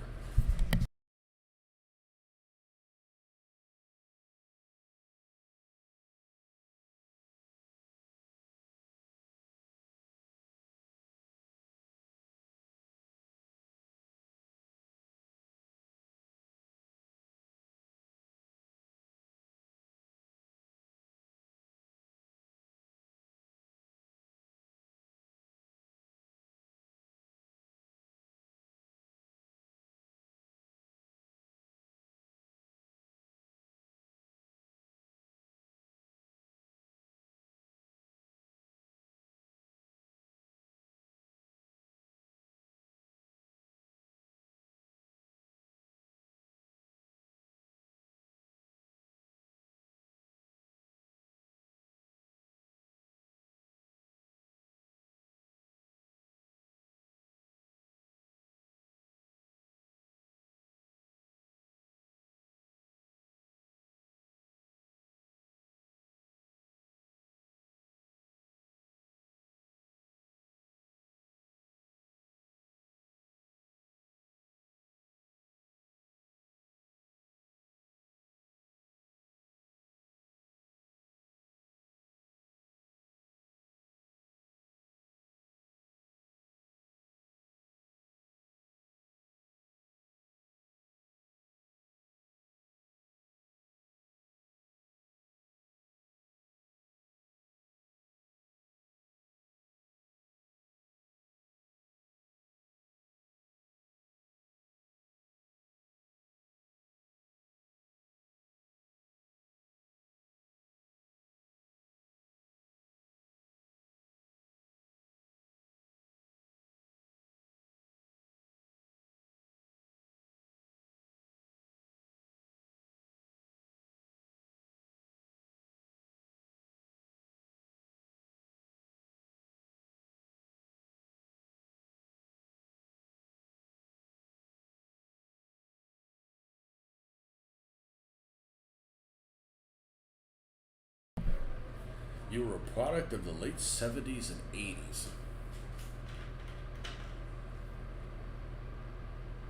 [SPEAKER 1] You were a product of the late 70s and 80s.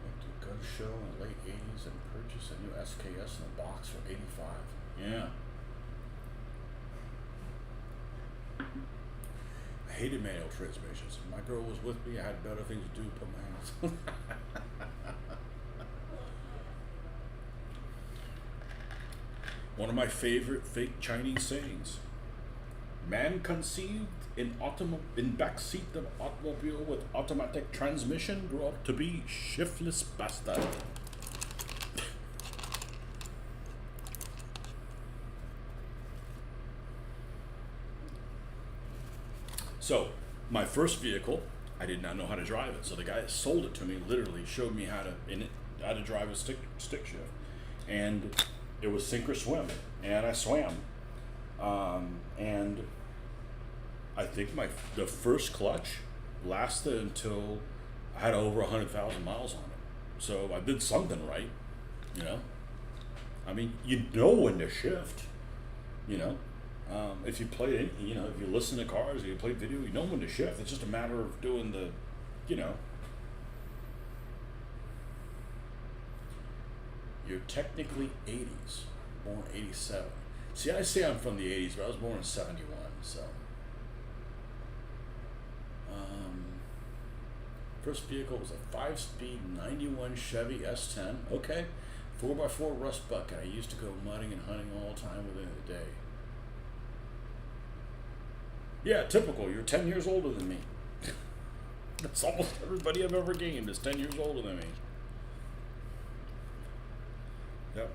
[SPEAKER 1] Went to a gun show in the late 80s and purchased a new SKS in a box for $85. Yeah. I hated manual transmissions. My girl was with me. I had better things to do. Put my hands. One of my favorite fake Chinese sayings. Man conceived in backseat of automobile with automatic transmission grew up to be shiftless bastard. So, my first vehicle, I did not know how to drive it. So the guy that sold it to me literally showed me how to drive a stick shift, and it was sink or swim, and I swam, and I think the first clutch lasted until I had over 100,000 miles on it. So I did something right, you know. I mean, you know when to shift, you know. If you play, you know, if you listen to cars, or you play video, you know when to shift. It's just a matter of doing the, you know. You're technically 80s, born 87. See, I say I'm from the 80s, but I was born in 71, so. First vehicle was a 5-speed 91 Chevy S10. Okay. 4x4 rust bucket. I used to go mudding and hunting all the time within a day. Yeah, typical. You're 10 years older than me. That's almost everybody I've ever gamed is 10 years older than me. Yep.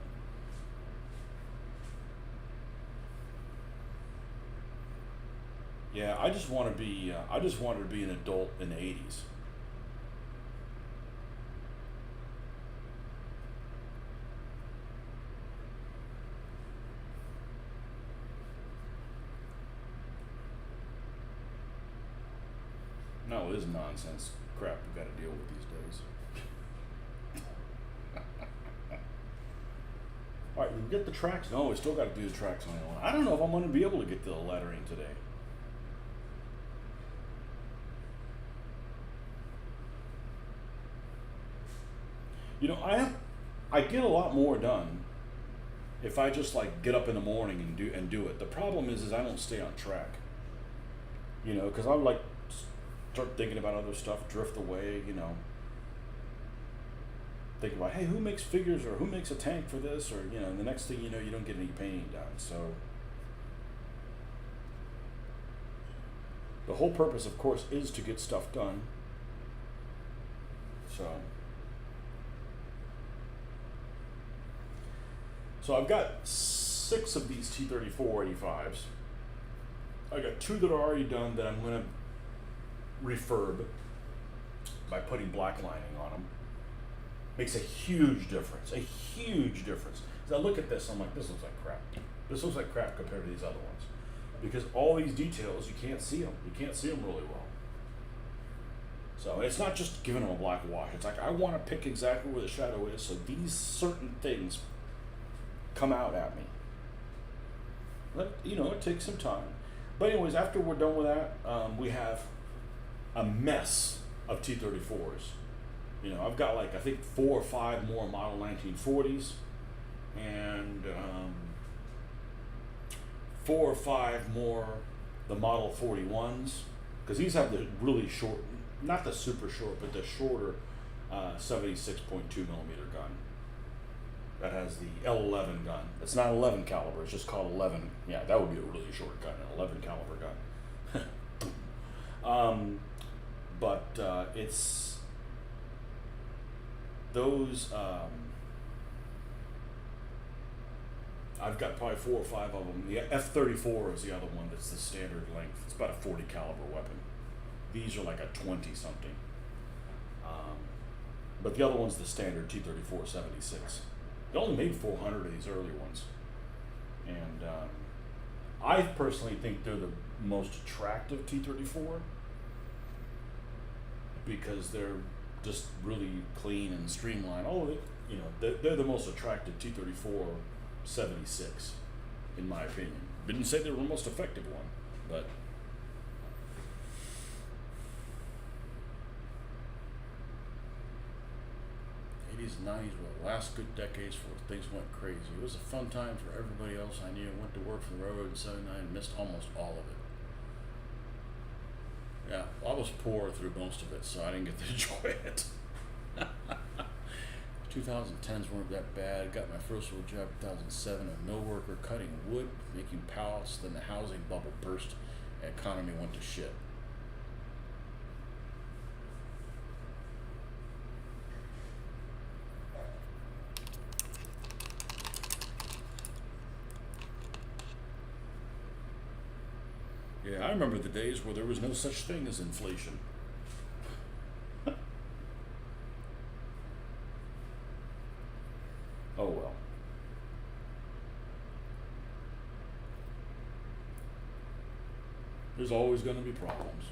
[SPEAKER 1] Yeah, I just want to be. I just wanted to be an adult in the 80s. No, it is nonsense crap we got to deal with these days. All right, we get the tracks. No, we still got to do the tracks on the line. I don't know if I'm going to be able to get to the lettering today. You know, I get a lot more done if I just like get up in the morning and do it. The problem is I don't stay on track. You know, because I like start thinking about other stuff, drift away. You know, think about, hey, who makes figures, or who makes a tank for this, or you know, and the next thing you know, you don't get any painting done. So the whole purpose, of course, is to get stuff done. So I've got 6 of these T3485s. I got 2 that are already done that I'm going to refurb by putting black lining on them. Makes a huge difference. A huge difference. As I look at this, I'm like, this looks like crap. This looks like crap compared to these other ones. Because all these details, you can't see them. You can't see them really well. So it's not just giving them a black wash. It's like, I want to pick exactly where the shadow is, so these certain things come out at me. But, you know, it takes some time. But anyways, after we're done with that, we have a mess of T34s. You know, I've got like, I think 4 or 5 more model 1940s, and 4 or 5 more the model 41s, because these have the really short, not the super short, but the shorter 76.2 millimeter gun. That has the L11 gun. It's not 11 caliber, it's just called 11. Yeah, that would be a really short gun, an 11 caliber gun. But it's those, I've got probably 4 or 5 of them. The F-34 is the other one that's the standard length. It's about a 40 caliber weapon. These are like a 20 something. But the other one's the standard T-34-76. They only made 400 of these early ones. And I personally think they're the most attractive T-34 because they're just really clean and streamlined. All of it, you know, they're the most attractive T-34-76 in my opinion. Didn't say they were the most effective one, but '80s and '90s were the last good decades before things went crazy. It was a fun time for everybody else I knew. Went to work for the railroad in '79 and missed almost all of it. Yeah, well, I was poor through most of it, so I didn't get to enjoy it. 2010s weren't that bad. Got my first real job in 2007, a mill worker cutting wood, making pallets. Then the housing bubble burst, and the economy went to shit. Yeah, I remember the days where there was no such thing as inflation. Oh well. There's always going to be problems.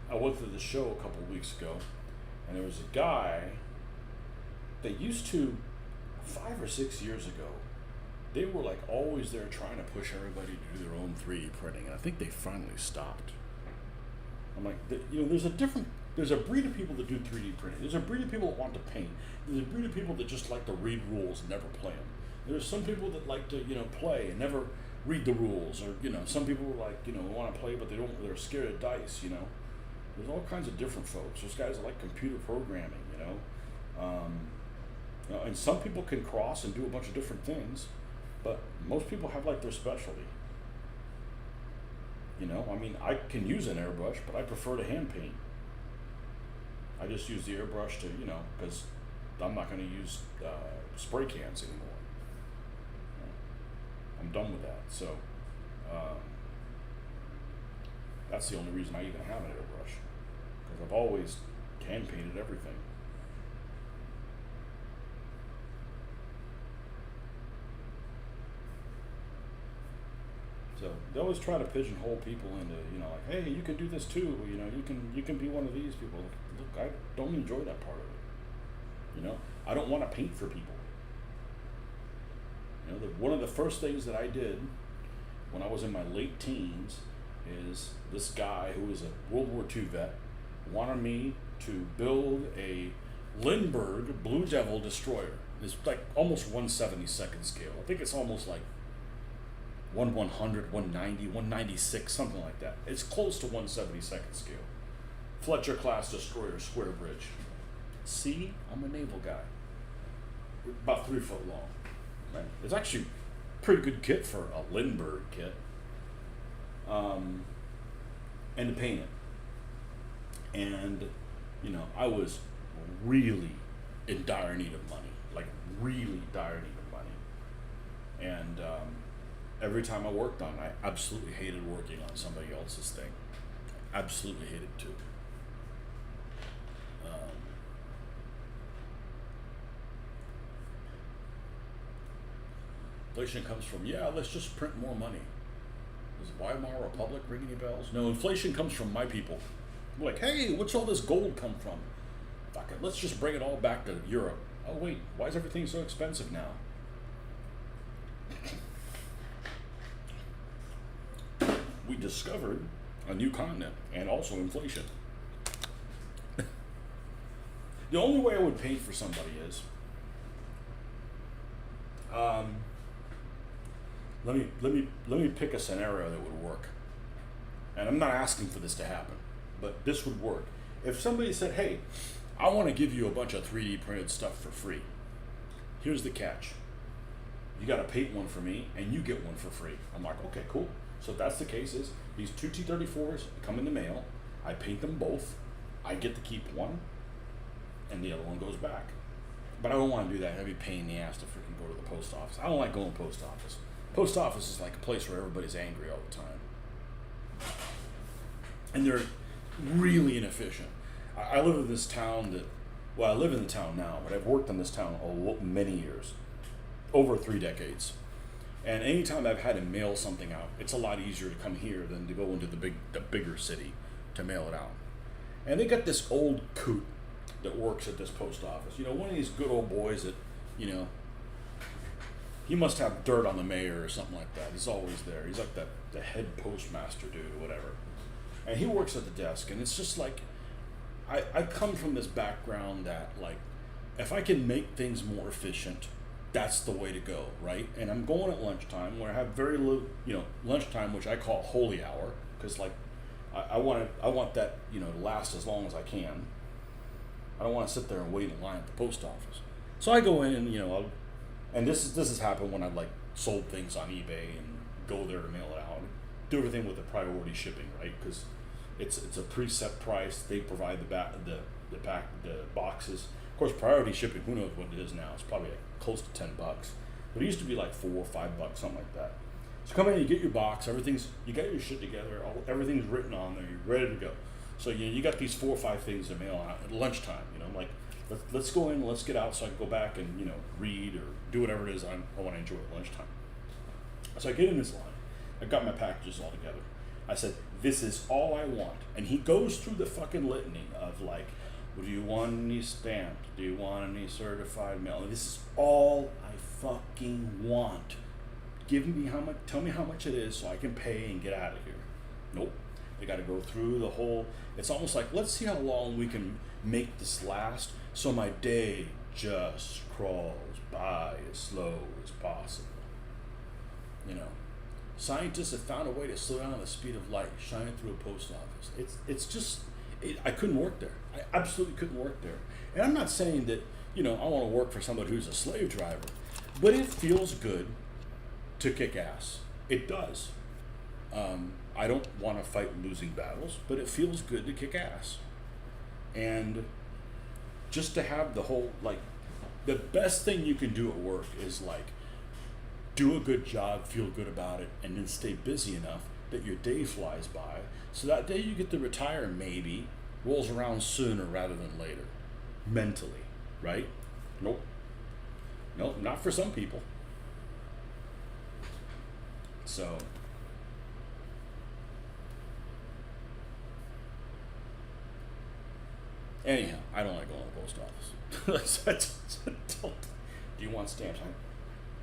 [SPEAKER 1] I went to the show a couple of weeks ago, and there was a guy that used to, 5 or 6 years ago, they were like always there trying to push everybody to do their own 3D printing, and I think they finally stopped. I'm like, there's a breed of people that do 3D printing. There's a breed of people that want to paint. There's a breed of people that just like to read rules and never play them. There's some people that like to, play and never read the rules, or, some people like, want to play, but they're scared of dice, There's all kinds of different folks. There's guys that like computer programming, and some people can cross and do a bunch of different things, but most people have like their specialty. I can use an airbrush, but I prefer to hand paint. I just use the airbrush to, because I'm not going to use spray cans anymore. I'm done with that. So that's the only reason I even have an airbrush, because I've always hand painted everything. So they always try to pigeonhole people into, like, hey, you can do this too. You can be one of these people. Look, I don't enjoy that part of it. I don't want to paint for people. One of the first things that I did when I was in my late teens is this guy who was a World War II vet wanted me to build a Lindbergh Blue Devil destroyer. It's like almost 1/72nd scale. I think it's almost like 1/100, 190, 196, something like that. It's close to 1/72nd scale. Fletcher class destroyer, square bridge. See, I'm a naval guy. About 3 foot long. Right? It's actually a pretty good kit for a Lindbergh kit. And to paint it. And, I was really in dire need of money. Like, really dire need of money. And every time I worked on it, I absolutely hated working on somebody else's thing. Absolutely hated it too. Inflation comes from, let's just print more money. Does Weimar Republic ring any bells? No, inflation comes from my people. I'm like, hey, what's all this gold come from? Fuck it, let's just bring it all back to Europe. Oh wait, why is everything so expensive now? We discovered a new continent and also inflation. The only way I would paint for somebody is, let me pick a scenario that would work. And I'm not asking for this to happen, but this would work. If somebody said, hey, I want to give you a bunch of 3D printed stuff for free. Here's the catch. You got to paint one for me and you get one for free. I'm like, okay, cool. So if that's the case, is these two T34s come in the mail. I paint them both. I get to keep one and the other one goes back. But I don't want to do that. That'd be a pain in the ass to freaking go to the post office. I don't like going to the post office. Post office is like a place where everybody's angry all the time. And they're really inefficient. I live in this town I live in the town now, but I've worked in this town many years, over 3 decades. And anytime I've had to mail something out, it's a lot easier to come here than to go into the bigger city to mail it out. And they got this old coot that works at this post office. One of these good old boys that, he must have dirt on the mayor or something like that. He's always there. He's like the head postmaster dude or whatever. And he works at the desk, and it's just like, I come from this background that, like, if I can make things more efficient, that's the way to go, right? And I'm going at lunchtime where I have very little, lunchtime, which I call holy hour, because like I want that, to last as long as I can. I don't want to sit there and wait in line at the post office. So I go in and and this has happened when I've like sold things on eBay and go there to mail it out. Do everything with the priority shipping, right? Because it's a preset price. They provide the boxes. Of course, priority shipping. Who knows what it is now? It's probably close to $10, but it used to be like $4 or $5, something like that. So come in, you get your box. You got your shit together. Everything's written on there. You're ready to go. So you got these 4 or 5 things to mail out at lunchtime. I'm like, let's go in, let's get out, so I can go back and read or do whatever it is I want to enjoy at lunchtime. So I get in this line. I got my packages all together. I said, this is all I want. And he goes through the fucking litany of like, well, do you want any stamped? Do you want any certified mail? This is all I fucking want. Tell me how much it is so I can pay and get out of here. Nope. They got to go through the whole, it's almost like, let's see how long we can make this last so my day just crawls by as slow as possible. Scientists have found a way to slow down the speed of light shining through a post office. It's just, I couldn't work there. I absolutely couldn't work there. And I'm not saying that, I want to work for somebody who's a slave driver, but it feels good to kick ass. It does. I don't want to fight losing battles, but it feels good to kick ass. And just to have the whole, like, the best thing you can do at work is like, do a good job, feel good about it, and then stay busy enough that your day flies by. So that day you get to retire maybe rolls around sooner rather than later. Mentally, right? Nope, not for some people. So anyhow, I don't like going to the post office. Do you want stamps?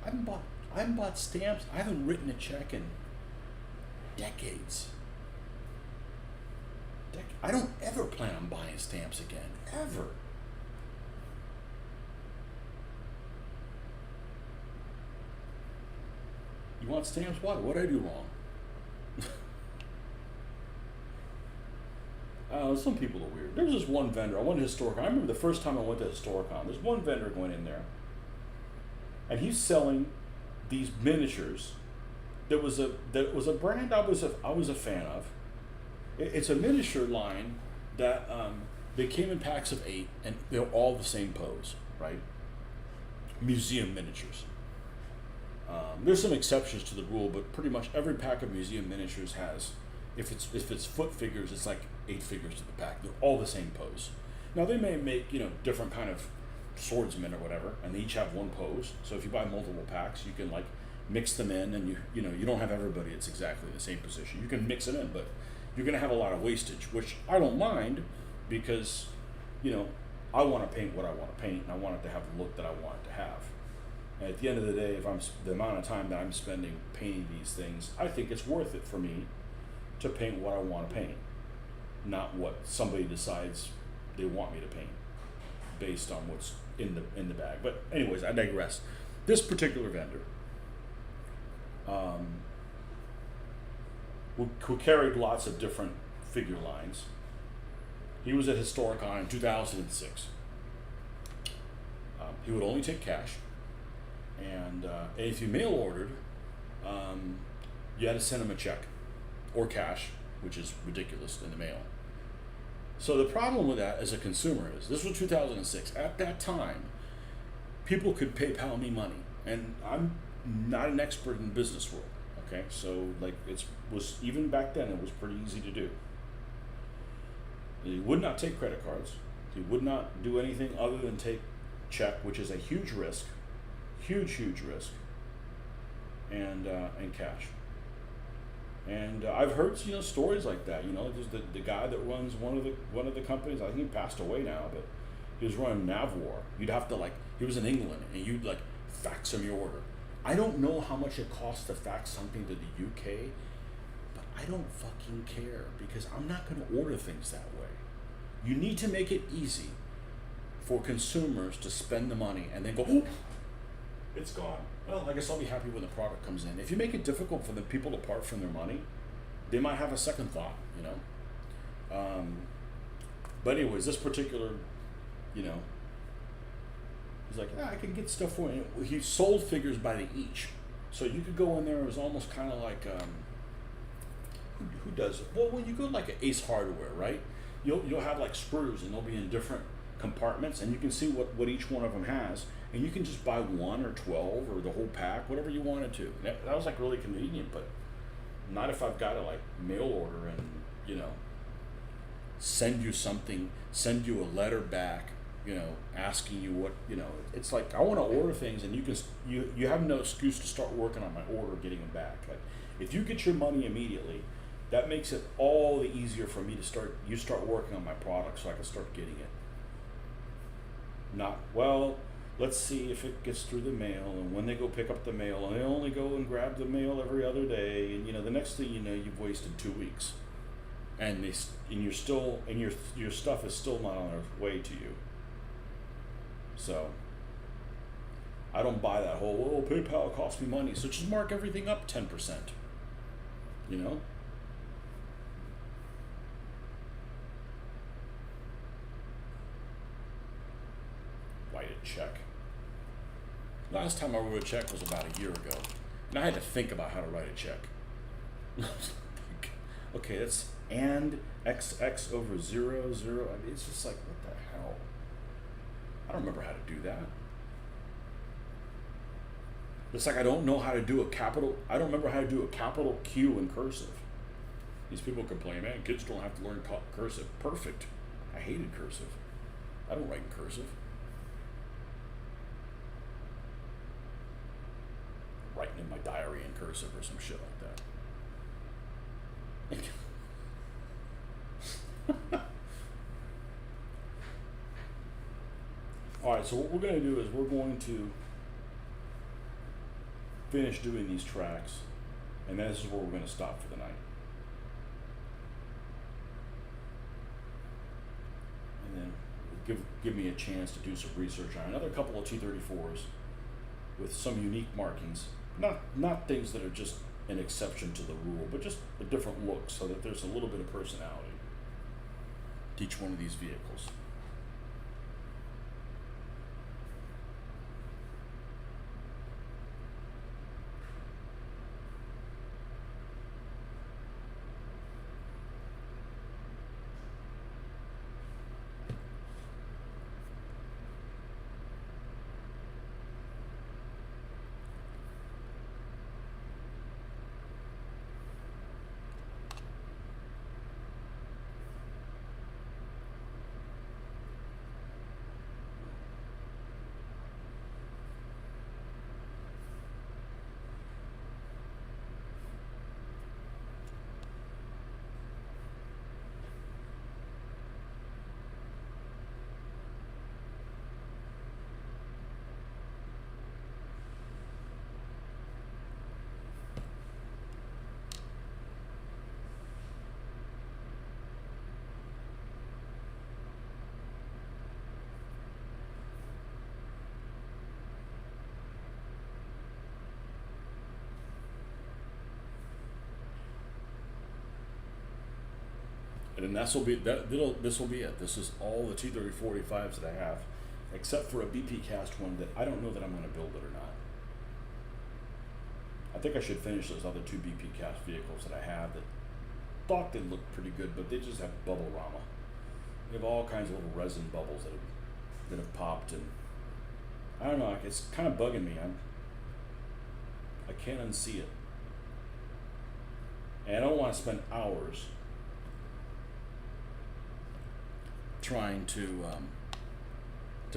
[SPEAKER 1] I haven't bought stamps. I haven't written a check in decades. I don't ever plan on buying stamps again, ever. You want stamps? Why? What did I do wrong? Some people are weird. There was this one vendor. I went to Historicon. I remember the first time I went to Historicon. There's one vendor going in there, and he's selling these miniatures. That was a brand I was a fan of. It's a miniature line that they came in packs of 8, and they're all the same pose, right? Museum miniatures. There's some exceptions to the rule, but pretty much every pack of museum miniatures has, if it's foot figures, it's like 8 figures to the pack. They're all the same pose. Now they may make different kind of swordsmen or whatever, and they each have one pose. So if you buy multiple packs, you can like mix them in, and you don't have everybody. It's exactly the same position. You can mix it in, but you're going to have a lot of wastage, which I don't mind because I want to paint what I want to paint, and I want it to have the look that I want it to have. And at the end of the day, if the amount of time that I'm spending painting these things, I think it's worth it for me to paint what I want to paint, not what somebody decides they want me to paint based on what's in the bag. But anyways, I digress. This particular vendor who carried lots of different figure lines. He was at Historicon in 2006. He would only take cash, and if you mail ordered, you had to send him a check or cash, which is ridiculous in the mail. So the problem with that as a consumer is, this was 2006. At that time, people could PayPal me money, and I'm not an expert in the business world. Okay, so like was even back then, it was pretty easy to do. He would not take credit cards. He would not do anything other than take check, which is a huge risk, huge risk, and cash. And I've heard stories like that. There's the guy that runs one of the companies. I think he passed away now, but he was running Navwar. You'd have to he was in England, and you'd fax him your order. I don't know how much it costs to fax something to the UK, but I don't fucking care because I'm not going to order things that way. You need to make it easy for consumers to spend the money and then go, oh, it's gone. Well, I guess I'll be happy when the product comes in. If you make it difficult for the people to part from their money, they might have a second thought, you know. But anyways, this particular, you know, he's like, yeah, I can get stuff for you. He sold figures by the each, so you could go in there. It was almost kind of like, who does it? Well, when you go to like an Ace Hardware, right? You'll have like screws, and they'll be in different compartments, and you can see what each one of them has, and you can just buy 1 or 12 or the whole pack, whatever you wanted to. That was like really convenient, but not if I've got to like mail order and, you know, send you something, send you a letter back, you know, asking you what, you know. It's like I want to order things, and you have no excuse to start working on my order, getting them back. Like if you get your money immediately, that makes it all the easier for me to start working on my product, so I can start getting it. Not, well, let's see if it gets through the mail, and when they go pick up the mail, and they only go and grab the mail every other day, and you know, the next thing you know, you've wasted 2 weeks, and your stuff is still not on its way to you. So I don't buy that whole, oh, PayPal costs me money, so just mark everything up 10%. You know. Write a check. Last time I wrote a check was about a year ago, and I had to think about how to write a check. Okay, that's and XX over 0, 0. I mean, it's just like, what the hell? I don't remember how to do that. It's like I don't know how to do a capital. I don't remember how to do a capital Q in cursive. These people complain, man, kids don't have to learn cursive. Perfect. I hated cursive. I don't write in cursive. Writing in my diary in cursive or some shit like that. All right, so what we're going to do is we're going to finish doing these tracks, and then this is where we're going to stop for the night. And then give me a chance to do some research on another couple of 234s with some unique markings. Not things that are just an exception to the rule, but just a different look, so that there's a little bit of personality to each one of these vehicles. And then this will be it. This is all the T3045s that I have, except for a BP cast one that I don't know that I'm going to build it or not. I think I should finish those other 2 BP cast vehicles that I have that thought they looked pretty good, but they just have bubble rama. They have all kinds of little resin bubbles that have popped, and I don't know. It's kind of bugging me. I can't unsee it, and I don't want to spend hours trying to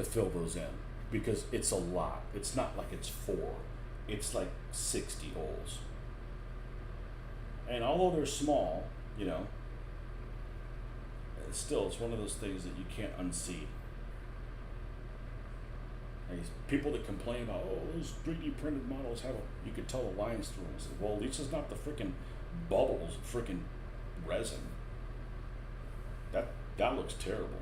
[SPEAKER 1] fill those in, because it's a lot. It's not like it's 4. It's like 60 holes. And although they're small, you know, it's one of those things that you can't unsee. And people that complain about, oh, those 3D printed models you could tell the lines through them. I said, well, this is not the freaking bubbles, freaking resin. That looks terrible.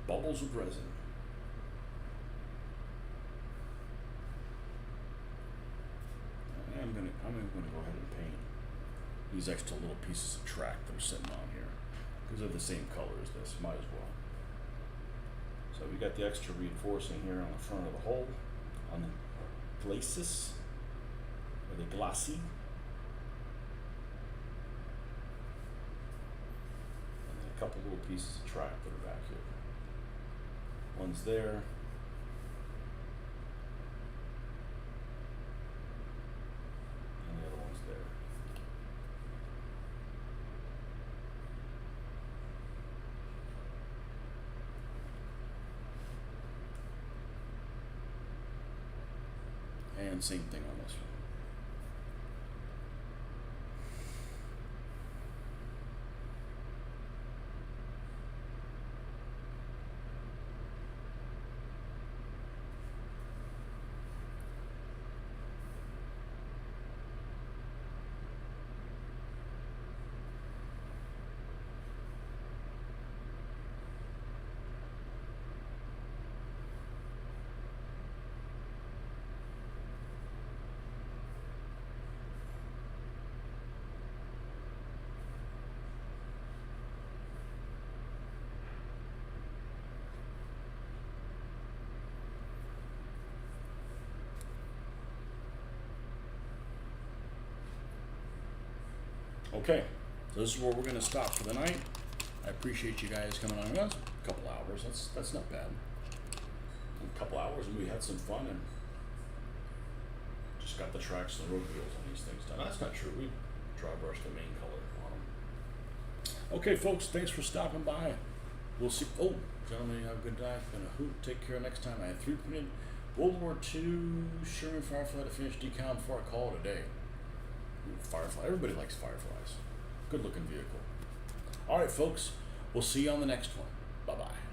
[SPEAKER 1] bubbles of resin. I'm gonna go ahead and paint these extra little pieces of track that are sitting on here because they're the same color as this. Might as well. So we got the extra reinforcing here on the front of the hole, on the glacis or the glacis, and then a couple little pieces of track that are back here. One's there. And the other one's there. And same thing on this one. Okay, so this is where we're going to stop for the night. I appreciate you guys coming on. That's a couple hours. That's not bad. A couple hours, and we had some fun, and just got the tracks and the road wheels on these things done. That's not true. We dry brushed the main color on them. Okay, folks, thanks for stopping by. We'll see. Oh, gentlemen, you have a good night. Been a hoot. Take care next time. I had 3 printed World War II Sherman Firefly to finish decal before I call it a day. Firefly. Everybody likes Fireflies. Good looking vehicle. All right, folks. We'll see you on the next one. Bye-bye.